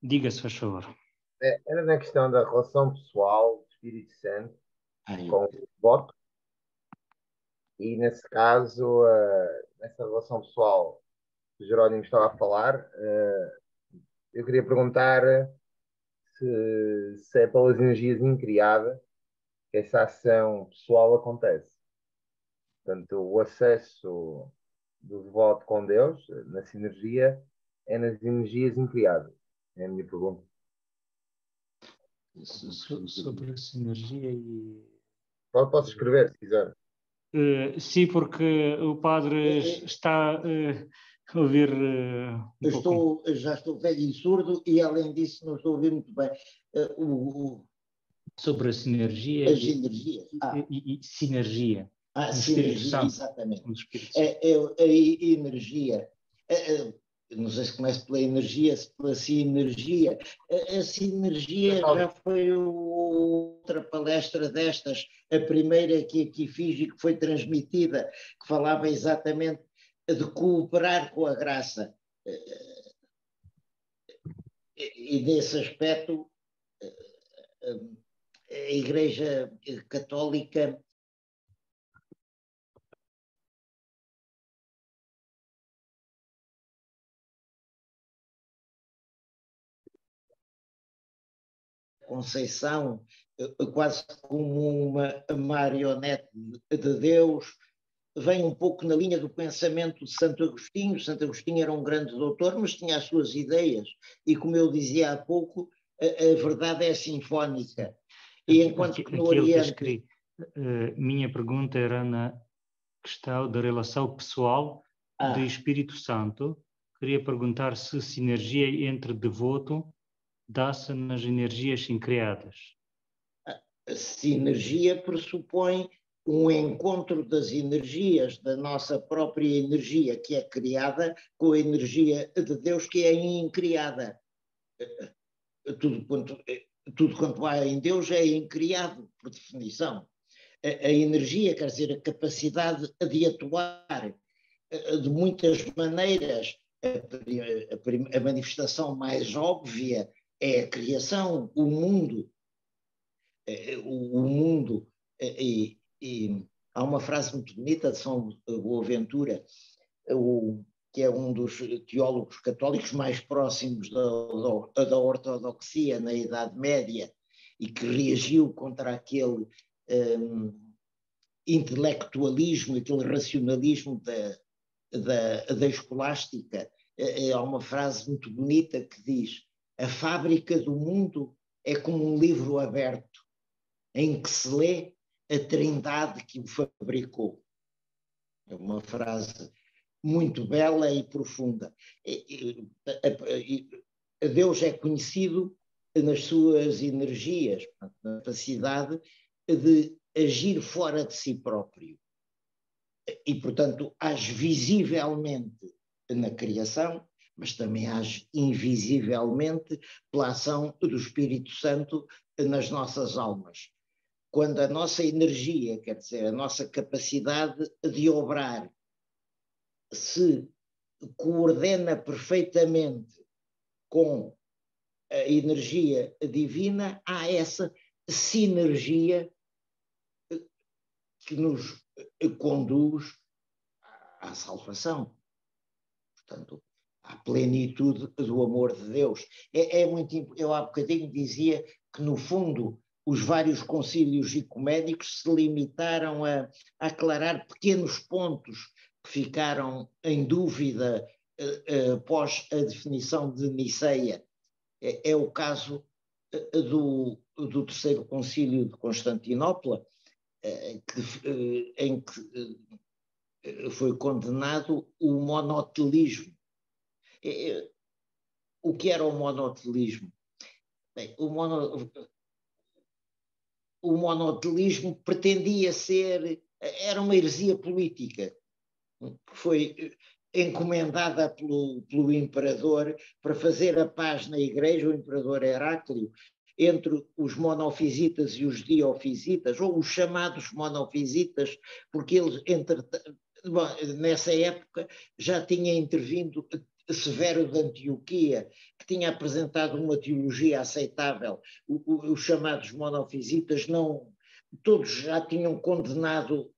Speaker 2: diga-se, faz favor.
Speaker 3: Era na questão da relação pessoal do Espírito Santo com o voto, e nesse caso, nessa relação pessoal que o Jerónimo estava a falar, eu queria perguntar se é pelas energias incriadas que essa ação pessoal acontece. Portanto, o acesso do devoto com Deus, na sinergia, é nas energias incriadas. É a minha pergunta.
Speaker 2: Sobre a sinergia e...
Speaker 3: Posso escrever, se quiser.
Speaker 2: Sim, porque o padre está a ouvir
Speaker 1: Já estou velho e surdo e, além disso, não estou a ouvir muito bem.
Speaker 2: Sobre a sinergia
Speaker 1: as energias.
Speaker 2: E sinergia.
Speaker 1: Sinergia, exatamente. A energia. Não sei se começa pela energia, se pela sinergia. A sinergia já foi outra palestra destas, a primeira que aqui fiz e que foi transmitida, que falava exatamente de cooperar com a graça. E nesse aspecto, a Igreja Católica Conceição, quase como uma marionete de Deus, vem um pouco na linha do pensamento de Santo Agostinho. Santo Agostinho era um grande doutor, mas tinha as suas ideias, e como eu dizia há pouco, a verdade é sinfónica. E enquanto que no Oriente...
Speaker 2: minha pergunta era na questão da relação pessoal do Espírito Santo. Queria perguntar se sinergia entre devoto dá-se nas energias incriadas.
Speaker 1: A sinergia pressupõe um encontro das energias, da nossa própria energia que é criada, com a energia de Deus que é incriada. Tudo quanto há em Deus é incriado, por definição. A energia, quer dizer, a capacidade de atuar de muitas maneiras. A manifestação mais óbvia é a criação, o mundo. E há uma frase muito bonita de São Boaventura, que é um dos teólogos católicos mais próximos da ortodoxia na Idade Média, e que reagiu contra aquele intelectualismo, aquele racionalismo da escolástica. Há uma frase muito bonita que diz: A fábrica do mundo é como um livro aberto, em que se lê a trindade que o fabricou. É uma frase muito bela e profunda. Deus é conhecido nas suas energias, na capacidade de agir fora de si próprio. E, portanto, age visivelmente na criação, mas também age invisivelmente pela ação do Espírito Santo nas nossas almas. Quando a nossa energia, quer dizer, a nossa capacidade de obrar, se coordena perfeitamente com a energia divina, há essa sinergia que nos conduz à salvação. Portanto, à plenitude do amor de Deus. Eu há bocadinho dizia que, no fundo, os vários concílios ecuménicos se limitaram a aclarar pequenos pontos que ficaram em dúvida após a definição de Niceia. É o caso do Terceiro Concílio de Constantinopla, em que foi condenado o monotelismo. O que era o monotelismo? Bem, o monotelismo pretendia ser, era uma heresia política, que foi encomendada pelo imperador para fazer a paz na igreja, o imperador Heráclio, entre os monofisitas e os diofisitas, ou os chamados monofisitas, porque eles, nessa época, já tinha intervindo Severo de Antioquia, que tinha apresentado uma teologia aceitável. Os chamados monofisitas não, todos já tinham condenado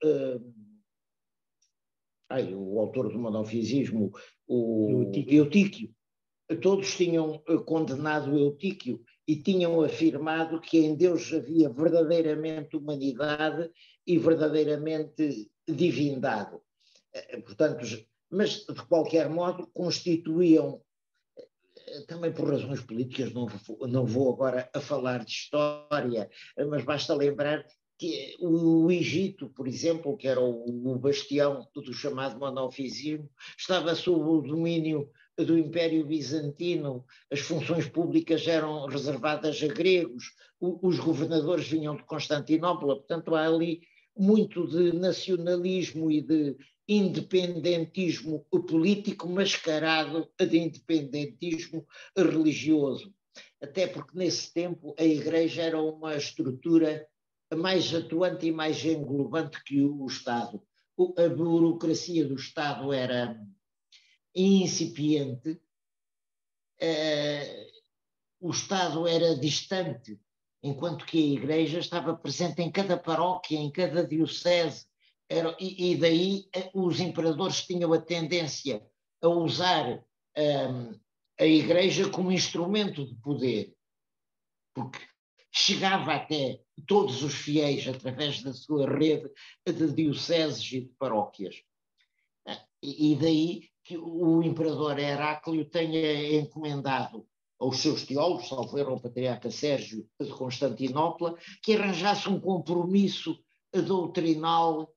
Speaker 1: o autor do monofisismo, o Eutíquio. Todos tinham condenado Eutíquio e tinham afirmado que em Deus havia verdadeiramente humanidade e verdadeiramente divindade. Portanto, mas de qualquer modo constituíam, também por razões políticas, não vou agora a falar de história, mas basta lembrar que o Egito, por exemplo, que era o bastião do chamado monofisismo, estava sob o domínio do Império Bizantino, as funções públicas eram reservadas a gregos, os governadores vinham de Constantinopla, portanto há ali muito de nacionalismo e de independentismo político mascarado de independentismo religioso. Até porque nesse tempo a Igreja era uma estrutura mais atuante e mais englobante que o Estado. A burocracia do Estado era incipiente, o Estado era distante, enquanto que a Igreja estava presente em cada paróquia, em cada diocese, e daí os imperadores tinham a tendência a usar a Igreja como instrumento de poder, porque chegava até todos os fiéis através da sua rede de dioceses e de paróquias. E daí que o imperador Heráclio tenha encomendado aos seus teólogos, salvo erro, ao patriarca Sérgio de Constantinopla, que arranjasse um compromisso doutrinal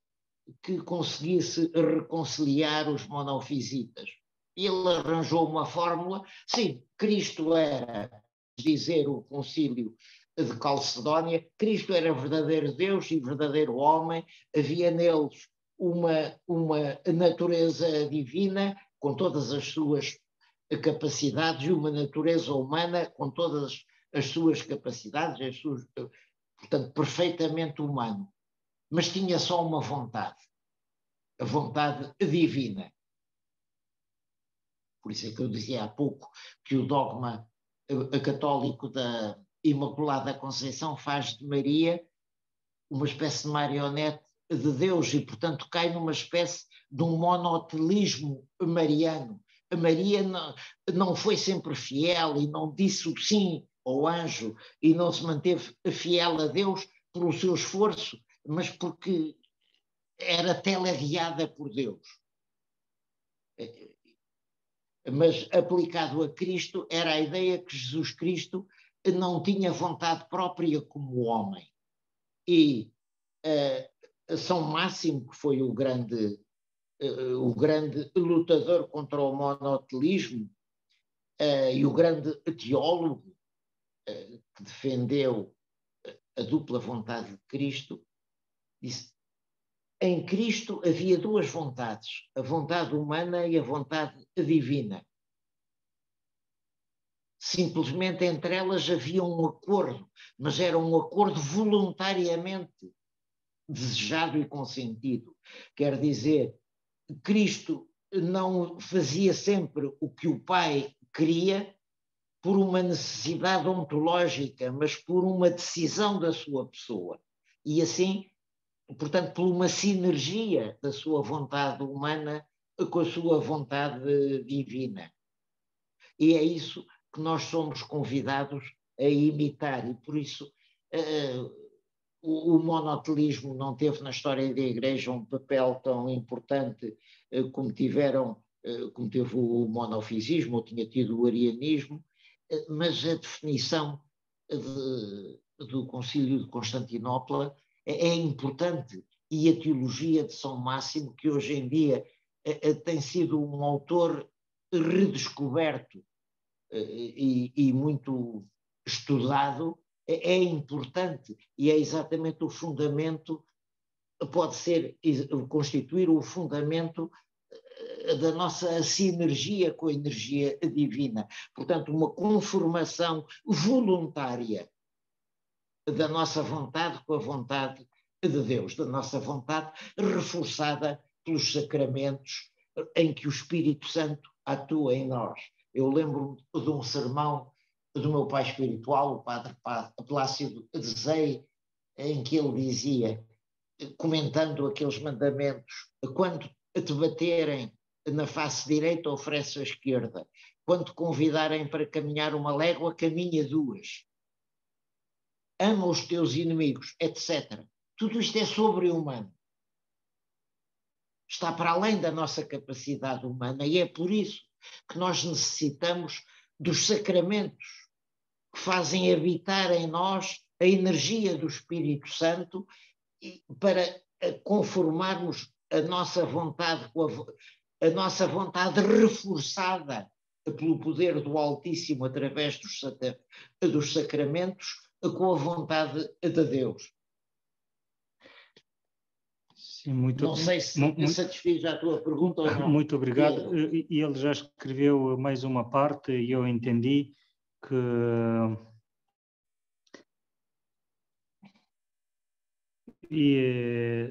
Speaker 1: que conseguisse reconciliar os monofisitas. Ele arranjou uma fórmula. Sim, Cristo era, dizer o concílio de Calcedónia, Cristo era verdadeiro Deus e verdadeiro homem, havia neles uma natureza divina com todas as suas capacidades e uma natureza humana com todas as suas capacidades, portanto, perfeitamente humano. Mas tinha só uma vontade, a vontade divina. Por isso é que eu dizia há pouco que o dogma católico da Imaculada Conceição faz de Maria uma espécie de marionete de Deus e, portanto, cai numa espécie de um monotelismo mariano. A Maria não foi sempre fiel e não disse o sim ao anjo e não se manteve fiel a Deus pelo seu esforço, mas porque era teleguiada por Deus. mas aplicado a Cristo era a ideia que Jesus Cristo não tinha vontade própria como homem. E São Máximo, que foi o grande lutador contra o monotelismo e o grande teólogo que defendeu a dupla vontade de Cristo, disse: em Cristo havia duas vontades, a vontade humana e a vontade divina. Simplesmente entre elas havia um acordo, mas era um acordo voluntariamente desejado e consentido. Quer dizer, Cristo não fazia sempre o que o Pai queria por uma necessidade ontológica, mas por uma decisão da sua pessoa. E assim, portanto, por uma sinergia da sua vontade humana com a sua vontade divina. E é isso que nós somos convidados a imitar, e por isso o monotelismo não teve na história da Igreja um papel tão importante como teve o monofisismo, ou tinha tido o arianismo, mas a definição do Concílio de Constantinopla é importante, e a teologia de São Máximo, que hoje em dia tem sido um autor redescoberto e muito estudado, é importante, e é exatamente o fundamento, pode constituir o fundamento da nossa sinergia com a energia divina. Portanto, uma conformação voluntária da nossa vontade com a vontade de Deus, da nossa vontade reforçada pelos sacramentos em que o Espírito Santo atua em nós. Eu lembro-me de um sermão do meu pai espiritual, o padre Plácido de Zei, em que ele dizia, comentando aqueles mandamentos: quando te baterem na face direita, oferece a esquerda; quando te convidarem para caminhar uma légua, caminha duas; ama os teus inimigos, etc. Tudo isto é sobre-humano. Está para além da nossa capacidade humana, e é por isso que nós necessitamos dos sacramentos que fazem habitar em nós a energia do Espírito Santo para conformarmos a nossa vontade com a nossa vontade reforçada pelo poder do Altíssimo através dos sacramentos com a vontade de Deus.
Speaker 2: Sim, não
Speaker 1: sei se satisfiz a tua pergunta ou não.
Speaker 2: Muito obrigado. E ele já escreveu mais uma parte e eu entendi que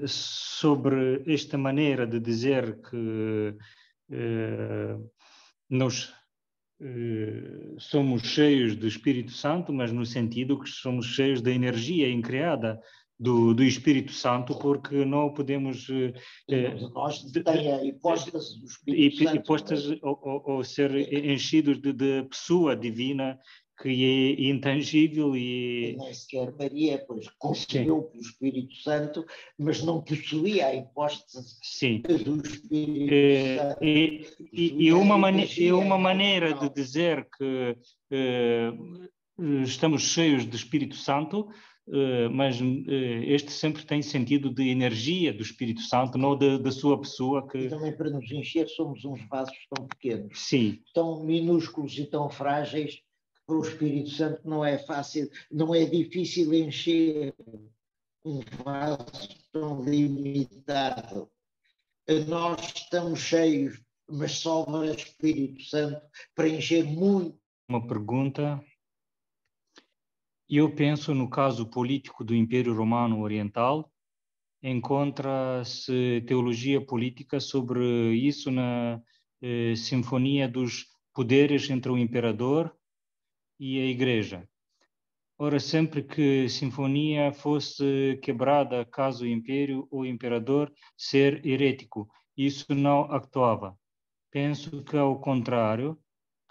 Speaker 2: sobre esta maneira de dizer que nós somos cheios do Espírito Santo, mas no sentido que somos cheios da energia incriada do Espírito Santo, porque não podemos...
Speaker 1: nós tem a hipóstase do Espírito Santo.
Speaker 2: Hipóstase ou ser enchidos de pessoa divina, que é intangível e
Speaker 1: nem sequer Maria, pois concebeu pelo Espírito Santo, mas não possuía a hipóstase do Espírito Santo.
Speaker 2: E uma maneira de dizer que estamos cheios do Espírito Santo, mas este sempre tem sentido de energia do Espírito Santo, não da sua pessoa.
Speaker 1: E também para nos encher somos uns vasos tão pequenos,
Speaker 2: sim,
Speaker 1: tão minúsculos e tão frágeis, para o Espírito Santo não é fácil, não é difícil encher um vaso tão limitado. Nós estamos cheios, mas sobra Espírito Santo para encher muito.
Speaker 2: Uma pergunta. Eu penso no caso político do Império Romano Oriental, encontra-se teologia política sobre isso na sinfonia dos poderes entre o imperador e a Igreja. Ora, sempre que a sinfonia fosse quebrada, caso o império ou o imperador ser herético, isso não actuava. Penso que, ao contrário,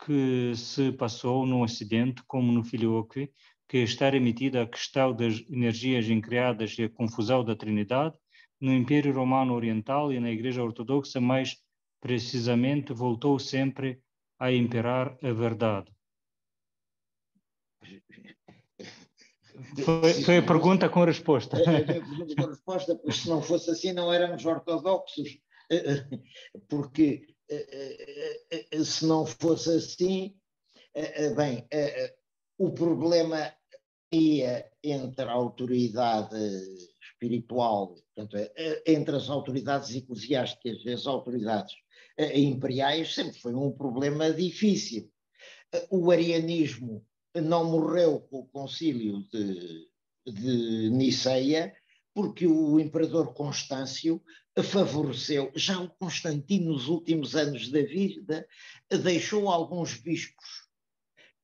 Speaker 2: que se passou no Ocidente, como no Filioque, que está remetida à questão das energias incriadas e a confusão da Trindade, no Império Romano Oriental e na Igreja Ortodoxa, mais precisamente, voltou sempre a imperar a verdade? Foi a pergunta com a resposta.
Speaker 1: A pergunta com a resposta, pois se não fosse assim não éramos ortodoxos, porque se não fosse assim, bem, o problema ia entre a autoridade espiritual, portanto, entre as autoridades eclesiásticas e as autoridades imperiais, sempre foi um problema difícil. O arianismo não morreu com o concílio de Niceia, porque o imperador Constâncio favoreceu, já o Constantino nos últimos anos da vida deixou alguns bispos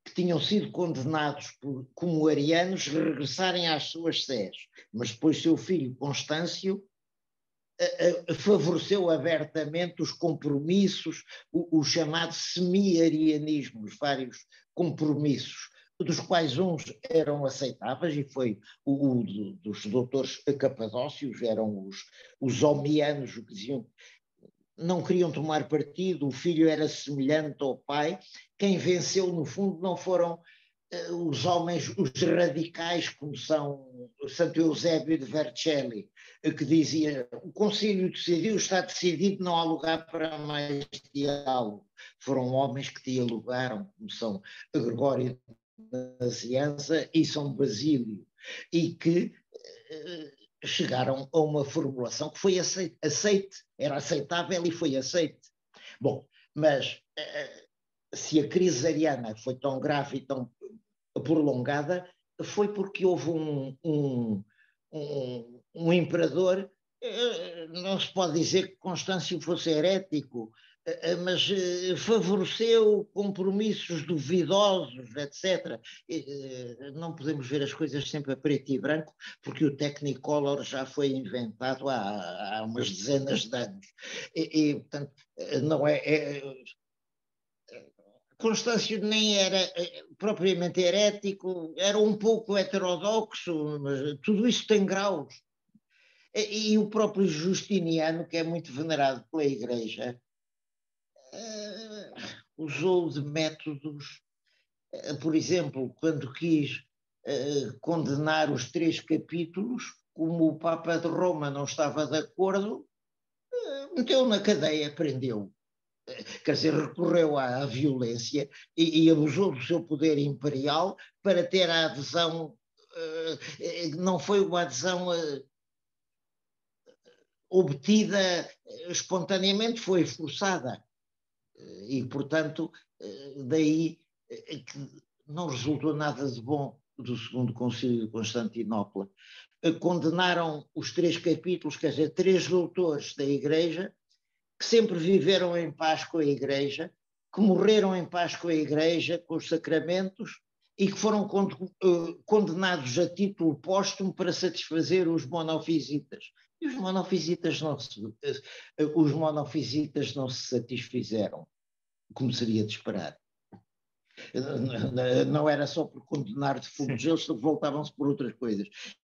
Speaker 1: que tinham sido condenados como arianos regressarem às suas sés, mas depois seu filho Constâncio favoreceu abertamente os compromissos, o chamado semi-arianismo, os vários compromissos, dos quais uns eram aceitáveis, e foi o dos doutores capadócios, eram os homianos, que diziam não queriam tomar partido, o filho era semelhante ao pai. Quem venceu, no fundo, não foram os homens, os radicais, como são Santo Eusébio de Vercelli, que dizia o concílio decidiu, está decidido, não há lugar para mais diálogo. Foram homens que dialogaram, como são Gregório de Nazianza e São Basílio, e que chegaram a uma formulação que foi aceite, era aceitável e foi aceite. Bom, mas se a crise ariana foi tão grave e tão prolongada, foi porque houve um imperador, não se pode dizer que Constâncio fosse herético, mas favoreceu compromissos duvidosos, etc. Não podemos ver as coisas sempre a preto e branco, porque o Technicolor já foi inventado há umas dezenas de anos. Portanto, não Constâncio nem era propriamente herético, era um pouco heterodoxo, mas tudo isso tem graus. E o próprio Justiniano, que é muito venerado pela Igreja, usou de métodos, por exemplo, quando quis condenar os 3 capítulos, como o Papa de Roma não estava de acordo, meteu na cadeia, prendeu. Quer dizer, recorreu à violência e abusou do seu poder imperial para ter a adesão, não foi uma adesão obtida espontaneamente, foi forçada. E, portanto, daí que não resultou nada de bom do Segundo Concílio de Constantinopla. Condenaram os 3 capítulos, quer dizer, 3 doutores da Igreja, que sempre viveram em paz com a Igreja, que morreram em paz com a Igreja, com os sacramentos, e que foram condenados a título póstumo para satisfazer os monofisitas. E os monofisitas não se satisfizeram, como seria de esperar. Não era só por condenar defuntos, eles voltavam-se por outras coisas.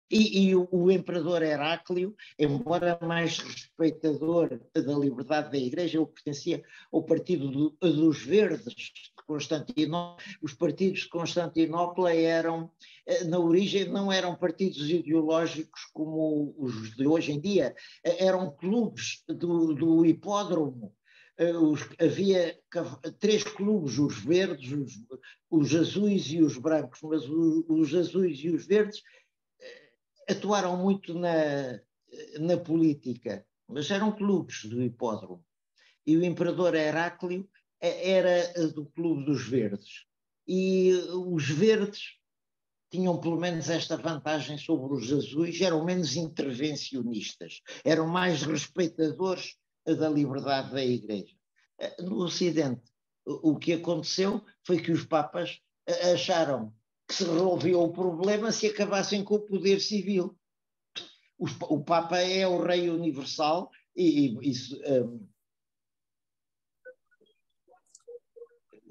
Speaker 1: E o imperador Heráclio, embora mais respeitador da liberdade da Igreja, ele pertencia ao partido dos Verdes de Constantinopla. Os partidos de Constantinopla eram, na origem, não eram partidos ideológicos como os de hoje em dia, eram clubes do hipódromo. Havia 3 clubes, os verdes, os azuis e os brancos, mas os azuis e os verdes atuaram muito na política, mas eram clubes do hipódromo. E o imperador Heráclio era do clube dos verdes. E os verdes tinham pelo menos esta vantagem sobre os azuis, eram menos intervencionistas, eram mais respeitadores da liberdade da Igreja. No Ocidente, o que aconteceu foi que os papas acharam que se resolvia o problema se acabassem com o poder civil. O Papa é o rei universal e isso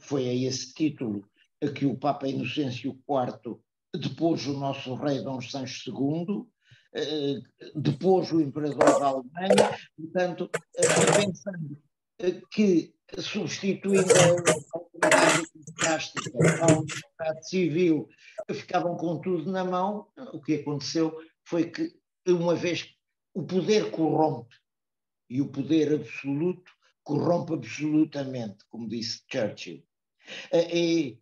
Speaker 1: foi a esse título que o Papa Inocêncio IV depôs o nosso rei Dom Sancho II, depôs o imperador da Alemanha, portanto, pensando que substituindo a autoridade eclesiástica, a autoridade civil, ficavam com tudo na mão. O que aconteceu foi que, uma vez o poder corrompe, e o poder absoluto corrompe absolutamente, como disse Churchill. E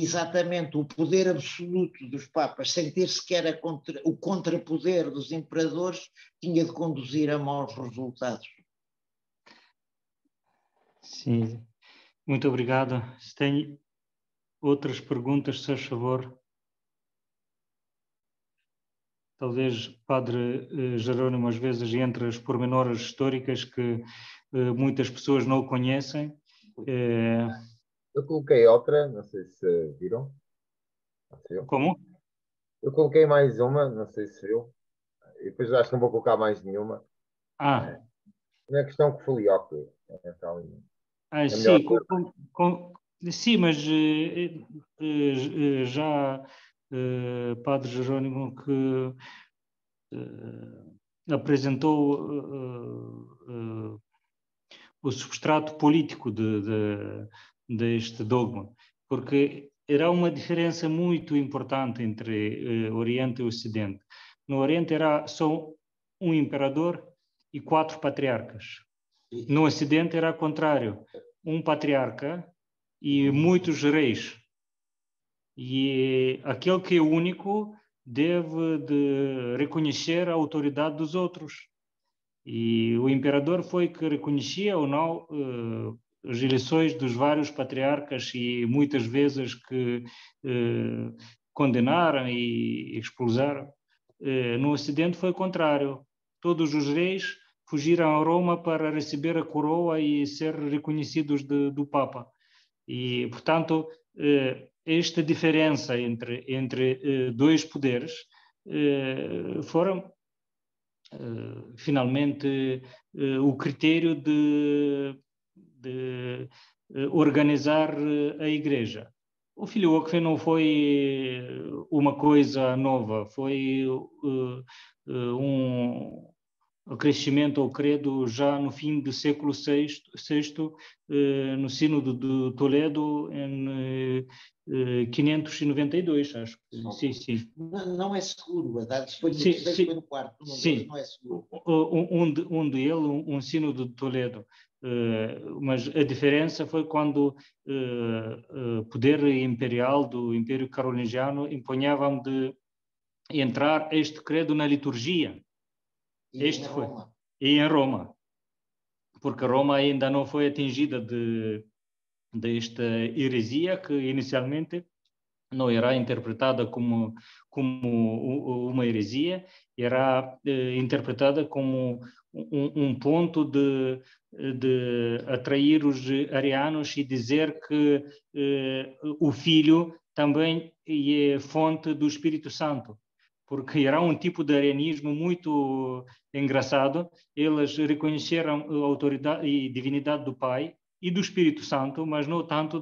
Speaker 1: exatamente o poder absoluto dos papas, sem ter sequer o contrapoder dos imperadores, tinha de conduzir a maus resultados.
Speaker 2: Sim, muito obrigado. Se tem outras perguntas, se faz favor. Talvez Padre Jerónimo, às vezes, entre as pormenores históricas que muitas pessoas não conhecem.
Speaker 3: Eu coloquei outra, não sei se viram.
Speaker 2: Como?
Speaker 3: Eu coloquei mais uma, não sei se viu. E depois acho que não vou colocar mais nenhuma. Na questão que Filioque.
Speaker 2: Sim, sim, mas já Padre Jerónimo que apresentou o substrato político deste dogma, porque era uma diferença muito importante entre Oriente e Ocidente. No Oriente era só um imperador e 4 patriarcas. No Ocidente era ao contrário, um patriarca e muitos reis. E aquele que é único deve de reconhecer a autoridade dos outros. E o imperador foi que reconhecia ou não as eleições dos vários patriarcas e muitas vezes que condenaram e expulsaram. No Ocidente foi o contrário. Todos os reis fugiram a Roma para receber a coroa e ser reconhecidos do Papa. E, portanto, esta diferença entre dois poderes foram finalmente o critério de organizar a Igreja. O Filioque não foi uma coisa nova, foi o crescimento ao credo já no fim do século VI, no Sínodo de Toledo, em 592, acho. Sim.
Speaker 1: Não é seguro, a data foi no quarto, não é seguro.
Speaker 2: Um Sínodo de Toledo. Mas a diferença foi quando o poder imperial do Império Carolingiano impunhava de entrar este credo na liturgia. E em Roma, porque Roma ainda não foi atingida desta heresia que inicialmente não era interpretada como uma heresia, era interpretada como um ponto de atrair os arianos e dizer que o Filho também é fonte do Espírito Santo. Porque era um tipo de arianismo muito engraçado. Eles reconheceram a autoridade e divindade do Pai e do Espírito Santo, mas não tanto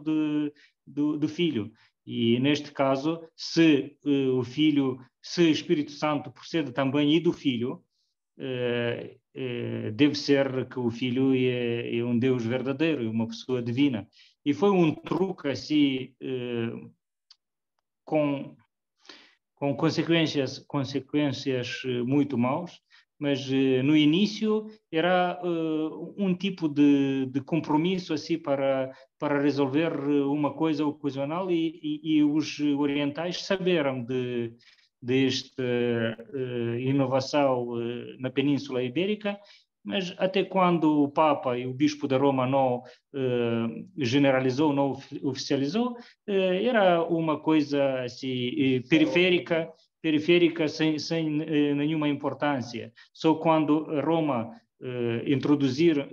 Speaker 2: do Filho. E neste caso, se o Filho, se o Espírito Santo procede também e do Filho, deve ser que o Filho é um Deus verdadeiro, uma pessoa divina. E foi um truque assim com consequências muito maus, mas no início era um tipo de compromisso assim para resolver uma coisa ocasional e os orientais saberam desta inovação na Península Ibérica, mas até quando o Papa e o Bispo de Roma não generalizou, não oficializou, era uma coisa assim, periférica sem nenhuma importância. Só quando Roma introduziu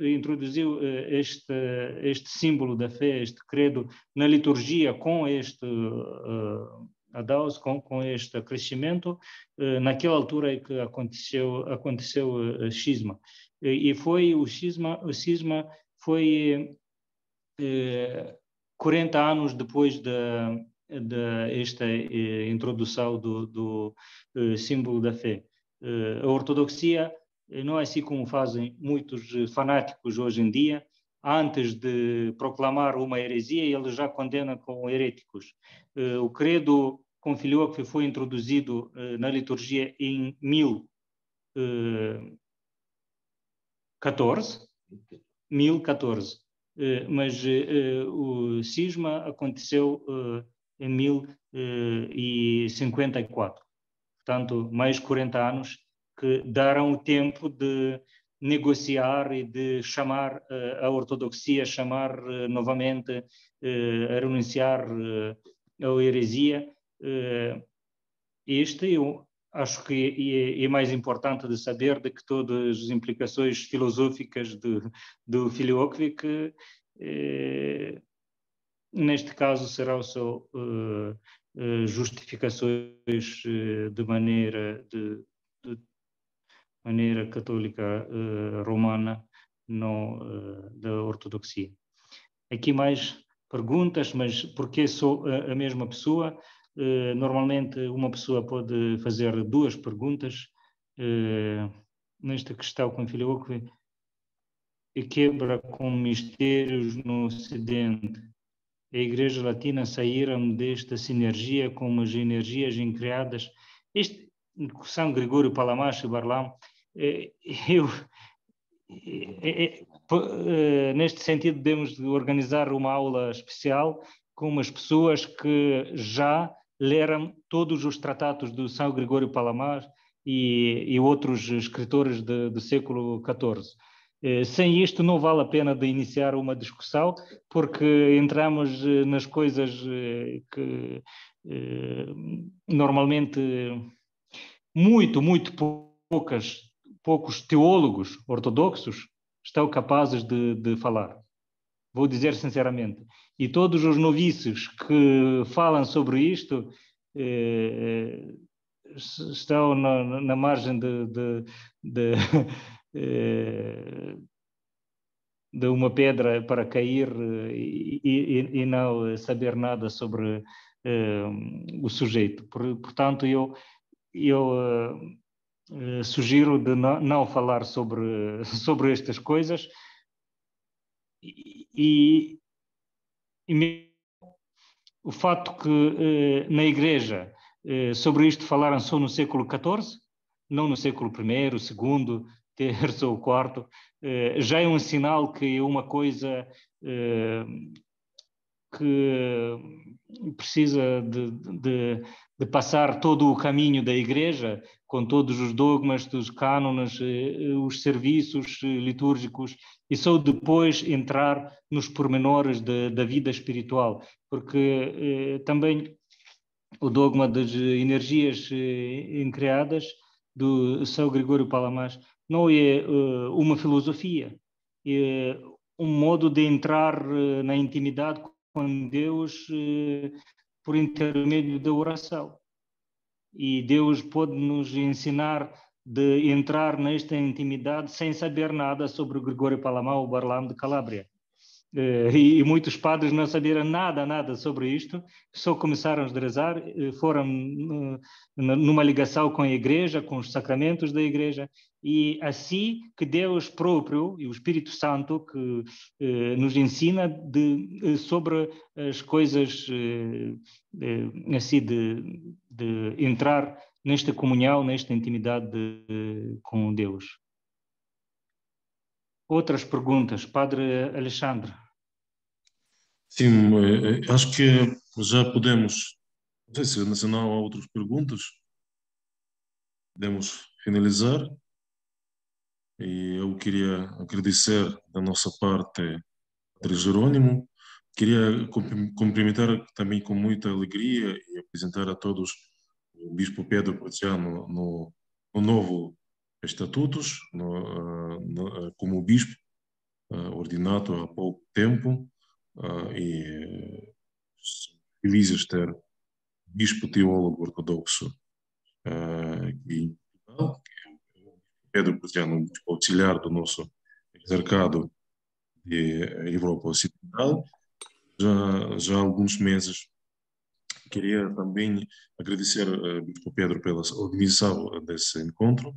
Speaker 2: este símbolo da fé, este credo, na liturgia com este Adaus, com este crescimento, naquela altura é que aconteceu o cisma. E foi o cisma foi 40 anos depois esta introdução do símbolo da fé. A ortodoxia não é assim como fazem muitos fanáticos hoje em dia, antes de proclamar uma heresia, ele já condena como heréticos. O credo com Filioque foi introduzido na liturgia em 1014, mas o cisma aconteceu em 1054. Portanto, mais 40 anos que deram o tempo de negociar e de chamar a ortodoxia, chamar novamente a renunciar à heresia. Este eu acho que é mais importante de saber do que todas as implicações filosóficas do Filioque, que neste caso serão só justificações de maneira católica romana, não da ortodoxia. Aqui mais perguntas, mas porque sou a mesma pessoa? Normalmente uma pessoa pode fazer duas perguntas. Nesta questão com Filioque, e quebra com mistérios no Ocidente. A Igreja Latina saíram desta sinergia com as energias incriadas. Este São Gregório Palamash e Barlam, neste sentido, devemos organizar uma aula especial com umas pessoas que já leram todos os tratados do São Gregório Palamash e outros escritores do século XIV. Sem isto não vale a pena de iniciar uma discussão, porque entramos nas coisas que normalmente muito poucos teólogos ortodoxos estão capazes de falar. Vou dizer sinceramente. E todos os noviços que falam sobre isto estão na margem de uma pedra para cair e não saber nada sobre o sujeito. Portanto, eu sugiro de não falar sobre estas coisas e o fato que na Igreja sobre isto falaram só no século XIV, não no século I, II, III ou IV, já é um sinal que é uma coisa que precisa de passar todo o caminho da Igreja, com todos os dogmas, dos cânones, os serviços litúrgicos, e só depois entrar nos pormenores da vida espiritual, porque também o dogma das energias incriadas do São Gregório Palamash não é uma filosofia, é um modo de entrar na intimidade com Deus por intermédio da oração. E Deus pode nos ensinar de entrar nesta intimidade sem saber nada sobre o Gregório Palamas ou Barlam de Calábria. E muitos padres não sabiam nada sobre isto, só começaram a rezar, foram numa ligação com a Igreja, com os sacramentos da Igreja, e assim que Deus próprio e o Espírito Santo que nos ensina sobre as coisas assim de entrar nesta comunhão, nesta intimidade com Deus. Outras perguntas, Padre Alexandre?
Speaker 4: Sim, acho que já podemos, não sei se não há outras perguntas, podemos finalizar. E eu queria agradecer da nossa parte Padre Jerônimo, queria cumprimentar também com muita alegria e apresentar a todos o Bispo Pedro Graziano no novo estatutos, como bispo ordinado há pouco tempo, e felizes ter bispo teólogo ortodoxo aqui em Portugal, que é o Pedro Graziano, bispo auxiliar do nosso exarcado de Europa Ocidental. Já há alguns meses. Queria também agradecer ao Bispo Pedro pela organização desse encontro.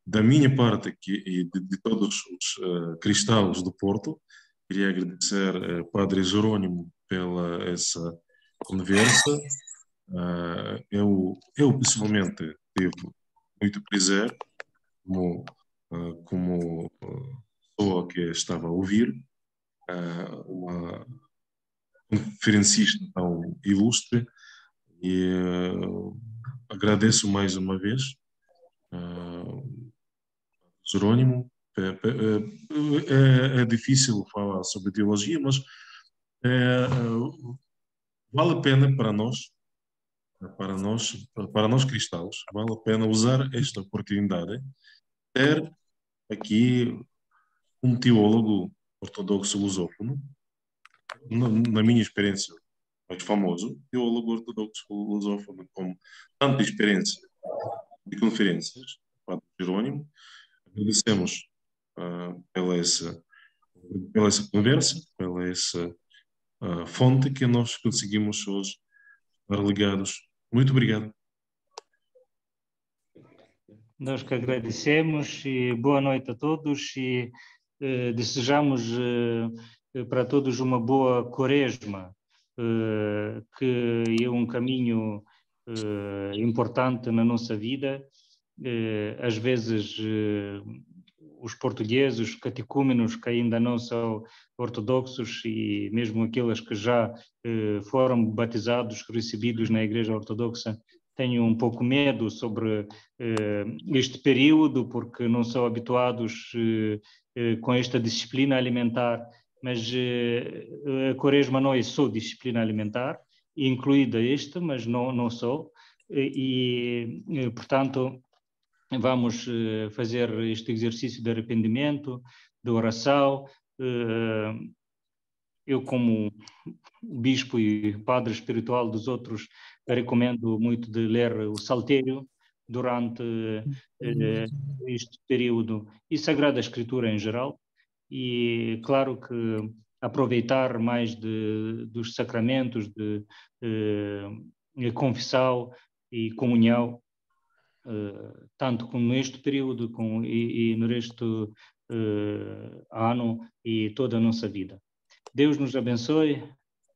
Speaker 4: Da minha parte e de todos os cristãos do Porto, Queria agradecer ao Padre Jerônimo pela essa conversa. Eu pessoalmente tive muito prazer como pessoa que estava a ouvir uma conferencista tão ilustre e agradeço mais uma vez Jerônimo. É difícil falar sobre teologia, mas vale a pena para nós cristãos, vale a pena usar esta oportunidade, ter aqui um teólogo ortodoxo lusófono, na minha experiência, mais famoso, teólogo ortodoxo lusófono, com tanta experiência de conferências, Padre Jerônimo. Agradecemos pela essa conversa, pela essa fonte que nós conseguimos hoje estar ligados. Muito obrigado.
Speaker 2: Nós que agradecemos e boa noite a todos e desejamos para todos uma boa quaresma, que é um caminho importante na nossa vida. Às vezes os portugueses, os catecúmenos que ainda não são ortodoxos e mesmo aqueles que já foram batizados, recebidos na Igreja Ortodoxa, têm um pouco medo sobre este período, porque não são habituados com esta disciplina alimentar, mas a quaresma não é só disciplina alimentar, incluída esta, mas não só, portanto, vamos fazer este exercício de arrependimento, de oração. Eu, como bispo e padre espiritual dos outros, recomendo muito de ler o Saltério durante este período e Sagrada Escritura em geral. E claro que aproveitar mais dos sacramentos de confissão e comunhão, tanto como neste período e no resto ano e toda a nossa vida. Deus nos abençoe,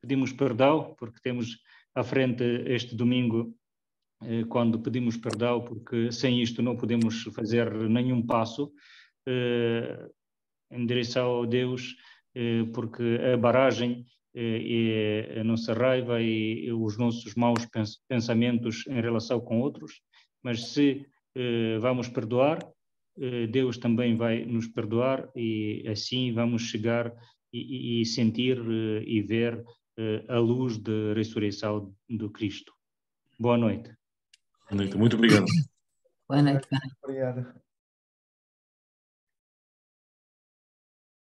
Speaker 2: pedimos perdão, porque temos à frente este domingo, quando pedimos perdão, porque sem isto não podemos fazer nenhum passo em direção a Deus, porque a barragem é a nossa raiva e os nossos maus pensamentos em relação com outros, mas se vamos perdoar, Deus também vai nos perdoar e assim vamos chegar e sentir e ver a luz da ressurreição do Cristo. Boa noite.
Speaker 4: Boa noite, muito obrigado.
Speaker 5: Boa noite.
Speaker 3: Obrigado.